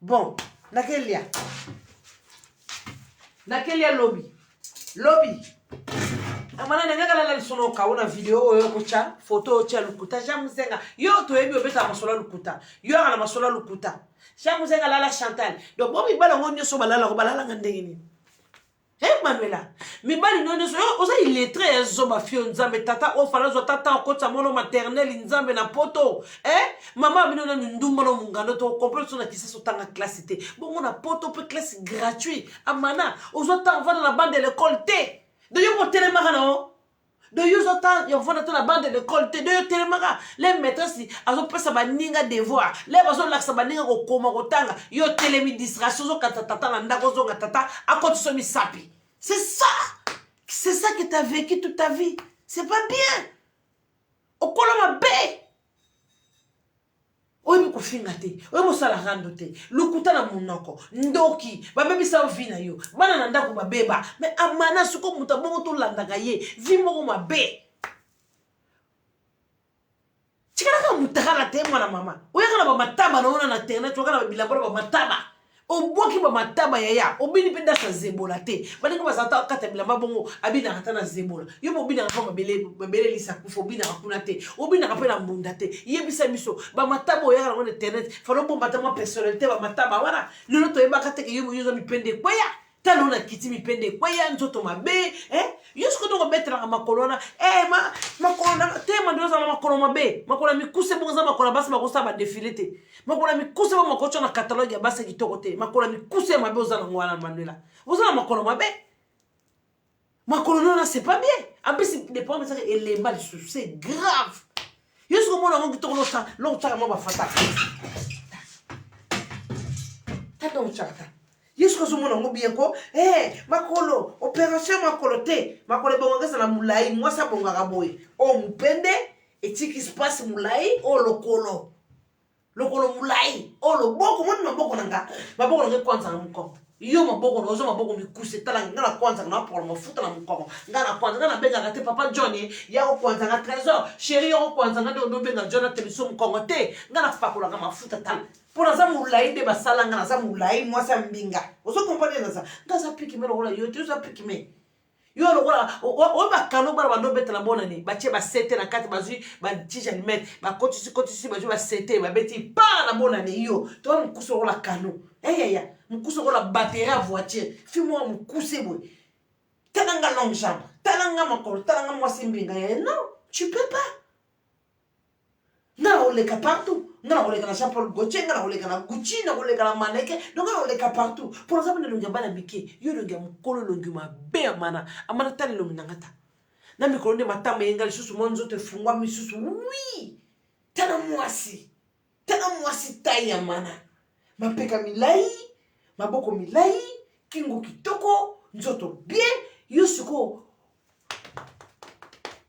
bon nakelia lobby amana ngaka la sono ka una video yo kucha photo cha lukuta jamuzenga yo to ebi obeta masola lukuta yo ana masola lukuta jamuzenga la Chantal donc bon mi bala ngonyo so balala ngandengini Manuela, mi bali non so oza illettré zoba fio nzambe tata o fala zo tata o kota mono maternel nzambe na poto mama bino na ndumba no mungando to complète na kisa so tanga classe té bon na poto pe classe gratuit amana ozo ta va dans la bande de l'école té de yo motelema kana de yo zota yo fona ta na bande de l'école te de yo telemaka les maîtresses azo pesa baninga devoir les bazo laksa baninga ko koma ko tanga yo telemi distraction zo katata na ndako zo ngatata akoti so misapi. C'est ça que tu as vécu toute ta vie. C'est pas bien. Okolo mabe. Oyebi kofinga te, oyebi osala rando te, lukuta na munoko, ndoki, babebisa vi na yo, bana na ndako babeba, mais amana suko muta bongo to landaka ye, vi moko mabe. Chikalaka mutaka na te mwana mama, oyaka na ba mataba na ona na internet, oyaka na bilabora ba mataba. Oboki ba mataba yaya, obini penda sa zebola te. Balinga bazata kata bilamba bongo, abina kata na zebola. Yo mobina ka mabele lisa kufo bina kuna te. Obina ka pena mbunda te. Yebisa biso, ba mataba oyaka na internet, falo bo mataba personnalité ba mataba wana. Lelo to yeba kata ke yo yo mi pende kwaya. Talo na kiti mi pende kwaya nzoto mabe, Yusko to mettre na makolona, makolona te mandoza na makolona mabe. Makolona mikuse bonza makolona basi makosa ba défilé te. Makolona mikuse ba makocha na catalogue ya basi kitoko te. Makolona mikuse mabe oza na ngwana Manuela. Oza na makolona mabe. Makolona c'est pas bien. En plus les problèmes ça élément c'est grave. Yusko mona ngo kitoko lota mo ba fata. Tato mchaka. Yesko zomona ngo bien ko makolo opération makolo te makolo bongaka na mulai mwasa bongaka boy o mupende etiki espace mulai o lokolo mulai o loboko mona maboko nanga maboko nanga kwanza na mukoko yo maboko nozo maboko mikuse tala ngana kwanza na pour mafuta na mukoko ngana kwanza ngana benga te papa Johnny ya ko kwanza na trésor chéri yo kwanza ngana ndo benga Johnny teleso mukoko te ngana fakola ngama mafuta tala pour za mulai de basala ngana za mulai mwasa mbinga ozo comprendre na za ngaza piki mero ola yo te za piki me yo lokola o ba kano bara bando betela bona ni bache ba sete na kati bazui ba tija ni met ba kotisi bazui ba sete ba beti pa na bona ni yo to mkuso ola kano ya mkuso ola batterie à voiture fimo mkuse boy talanga long jambe talanga makolo talanga mwasi mbinga non tu peux pas na oleka partout na oleka na Jean Paul Gaultier na oleka na Gucci na oleka na Maneke donc na oleka partout pour exemple le ngaba na bike yo le ngam kolo lo nguma be amana tali lo ngata na mikolo de matama yenga lisusu monzo te fungwa misusu oui tana mwasi tai amana mapeka milai maboko milai kingo kitoko nzoto bien yo suko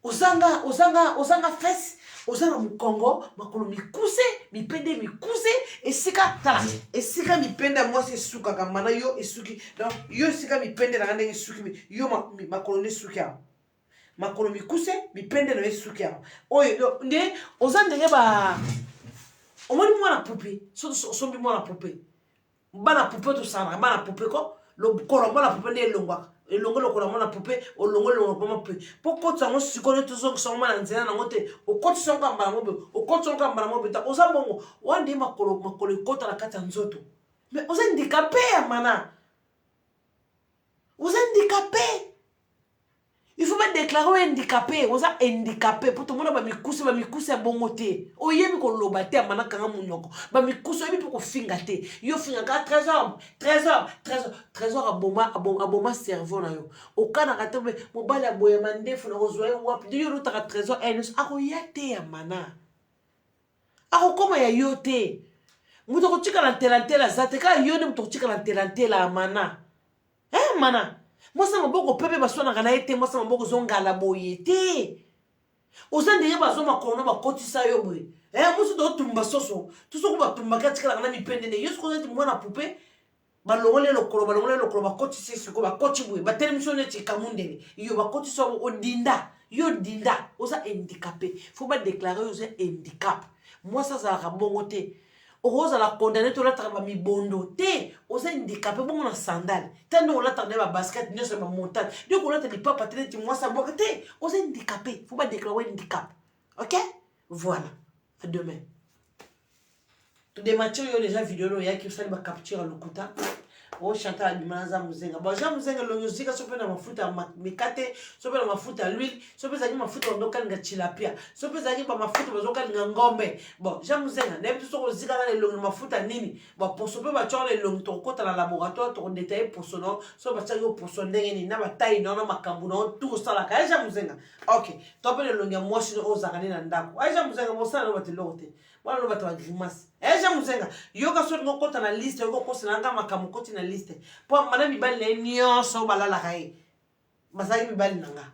ozanga fesse ozana mukongo makolo mikuse mipende mikuse esika tala esika mipende mwasi suka kamana yo esuki donc yo esika mipende na ngane esuki yo makolo ne suki ya makolo mikuse mipende na esuki ya oyo nde ozandenge ba omoni mwana poupée sombi mwana poupée bana poupée to sana bana poupée ko lo kolo mwana poupée ne longwa elongo lokola mwana poupée olongo mwana poupée poko tsango sikone to zongo songo na nzela na ngote okoti songo mbala mobe okoti songo mbala mobe ta ozabongo wande makolo kota na kata nzoto mais oza handicapé mana oza handicapé il faut pas déclarer handicapé oza handicapé pour tout le monde ba mikuse bongo te oyebi ko loba te mana kanga munyoko ba mikuse oyebi ko finga te yo finga ka trésor aboma cerveau na yo okana ka te mobali aboya mandefu na ozwa wapi yo lutaka trésor enes ako yate ya mana ako koma ya yo te muto ko chika na telantela zate ka yo ne muto ko chika na telantela mana mana mwasa maboko pepe baswana kana ete mwasa maboko zongala boye te osandeye bazoma kono bakotisa yo boye musu do tumba soso tuso ko batumba katika kana mipende ne yesu ko ete mwana poupée balongole lokolo bakotisa siko bakoti boye ba télévision ne tikamundele yo bakotisa odinda yo dinda oza handicapé faut pas déclarer oza handicap moi ça za rabongo te oza la condamné to la traba mi bondo te oza handicapé bongo na sandale tando la tande ba basket nyo se ba montagne donc on a dit pas patiner ti moi ça boka te oza handicapé faut pas déclarer handicap. OK, voilà, à demain. Tout des matchs yo déjà vidéo ya ki sali ba capture lokuta o chanter la dimanche muzenga bon Jean muzenga lonyo zika sope na mafuta mikate sope na mafuta l'huile sope zaki mafuta ondokalinga tilapia sope zaki ba mafuta bazokalinga ngombe bon Jean muzenga nebi soko zika na lonyo mafuta nini bon pour sope ba tchora le lonyo to kota na laboratoire to détailler pour sono so ba tchaki pour son ndenge ni na ba taille na makambu na tout ça la ka Jean muzenga OK to pe le lonyo mwasi no ozakani na ndako Jean muzenga mosala no batelote wana no bato ba grimace Jean muzenga yoka so ngo kota na liste yoko kosa na makambu koti na liste po mana mibali na nyonso balala kai bazaki mibali nanga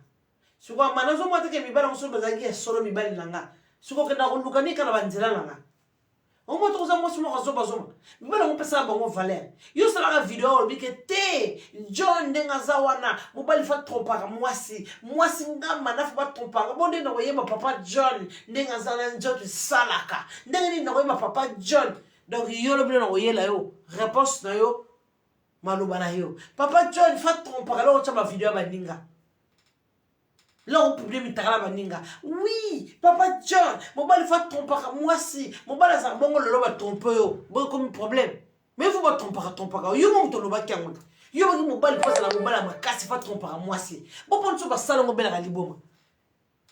siko mana zo mwate ke mibali ngoso bazaki solo mibali nanga siko kenda koluka ni kana banzela nanga omo to za mosi mo kazo bazoma mibali ngo pesa bango valeur yo sala ka video bike te John ndenga za wana mobali fa trompaka mwasi ngamba na fa trompaka bonde na yeba papa John ndenga za na njoto salaka ndenga ni na yeba papa John donc yo lo bino na yela yo réponse na yo maloba na yo papa John fa trompaka lo cha ba video baninga là on publie mitala baninga oui papa John mobali fa trompaka mwasi mobali za bongo lo ba tromper yo bon comme problème mais vous ba trompaka yo mo to lo ba kyango yo ba mobali pasa la mobali makasi fa trompaka mwasi bon ponso ba sala ngo bela liboma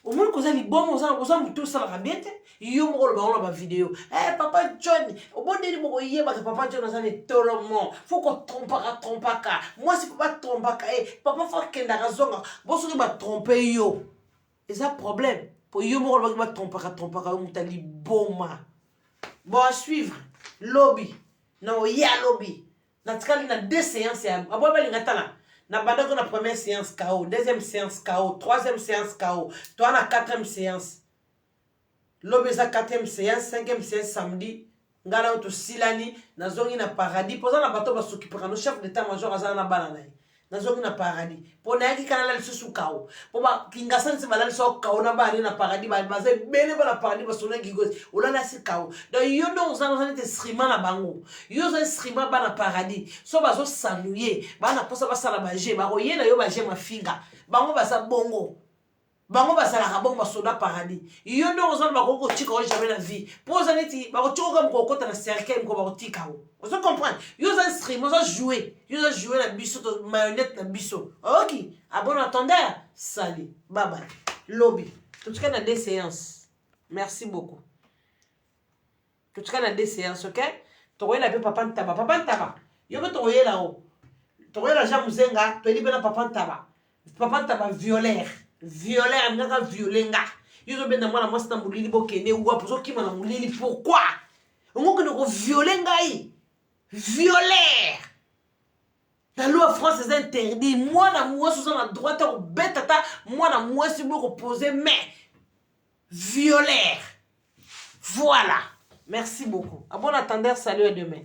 au moins koza liboma oza mutu sala ka bien te yo mo lo ba vidéo papa John obondeli mo yeba que papa John za ne tolomo faut ko trompaka mwasi ko ba trompaka papa fa kenda razonga bo so ba tromper yo eza problème pour yo mo lo ba trompaka yo mutali boma bon à suivre lobby na ya lobby na tikali na 2 séances ya abo ba lingatala na bandako na première séance KO deuxième séance KO troisième séance KO toi na 4e séance lobby za 4e séance 5e séance samedi ngala auto silani na zongi na paradis poza na bato basoki para no chef d'état major azana na bana nayi na zongi na paradis po na yaki kana la susu KO po ba kingasani se balali so KO na bana na paradis ba baze bele ba na paradis basona gigozi olala si KO donc yo no uzana te srima na bango yo za srima ba na paradis so bazo saluer ba na posa ba sala ba je ba royena yo ba je mafinga bango ba sa bongo bango basala ka bongo basoda paradis yo no uzana ba ko tika o jamais la vie poza neti ba ko tiko ko kota na cercle ko ba ko tika o vous comprenez yo za stream zo jouer na biso to marionnette na biso OK à bon entendeur salut bye bye lobby tout cas na 2 séances merci beaucoup tout cas na 2 séances OK to wela pe papa ntaba yo be to wela o to wela Jean muzenga to libena papa ntaba violeur ngaka violenga yo be na mwana mwasi na mulili bokene wa pozo kima na mulili pourquoi ngoko ne ko violenga violeur la loi française interdit moi na mwasi sur la droite au betata moi na mwasi boko poser mais violeur voilà merci beaucoup à bon attendeur salut et demain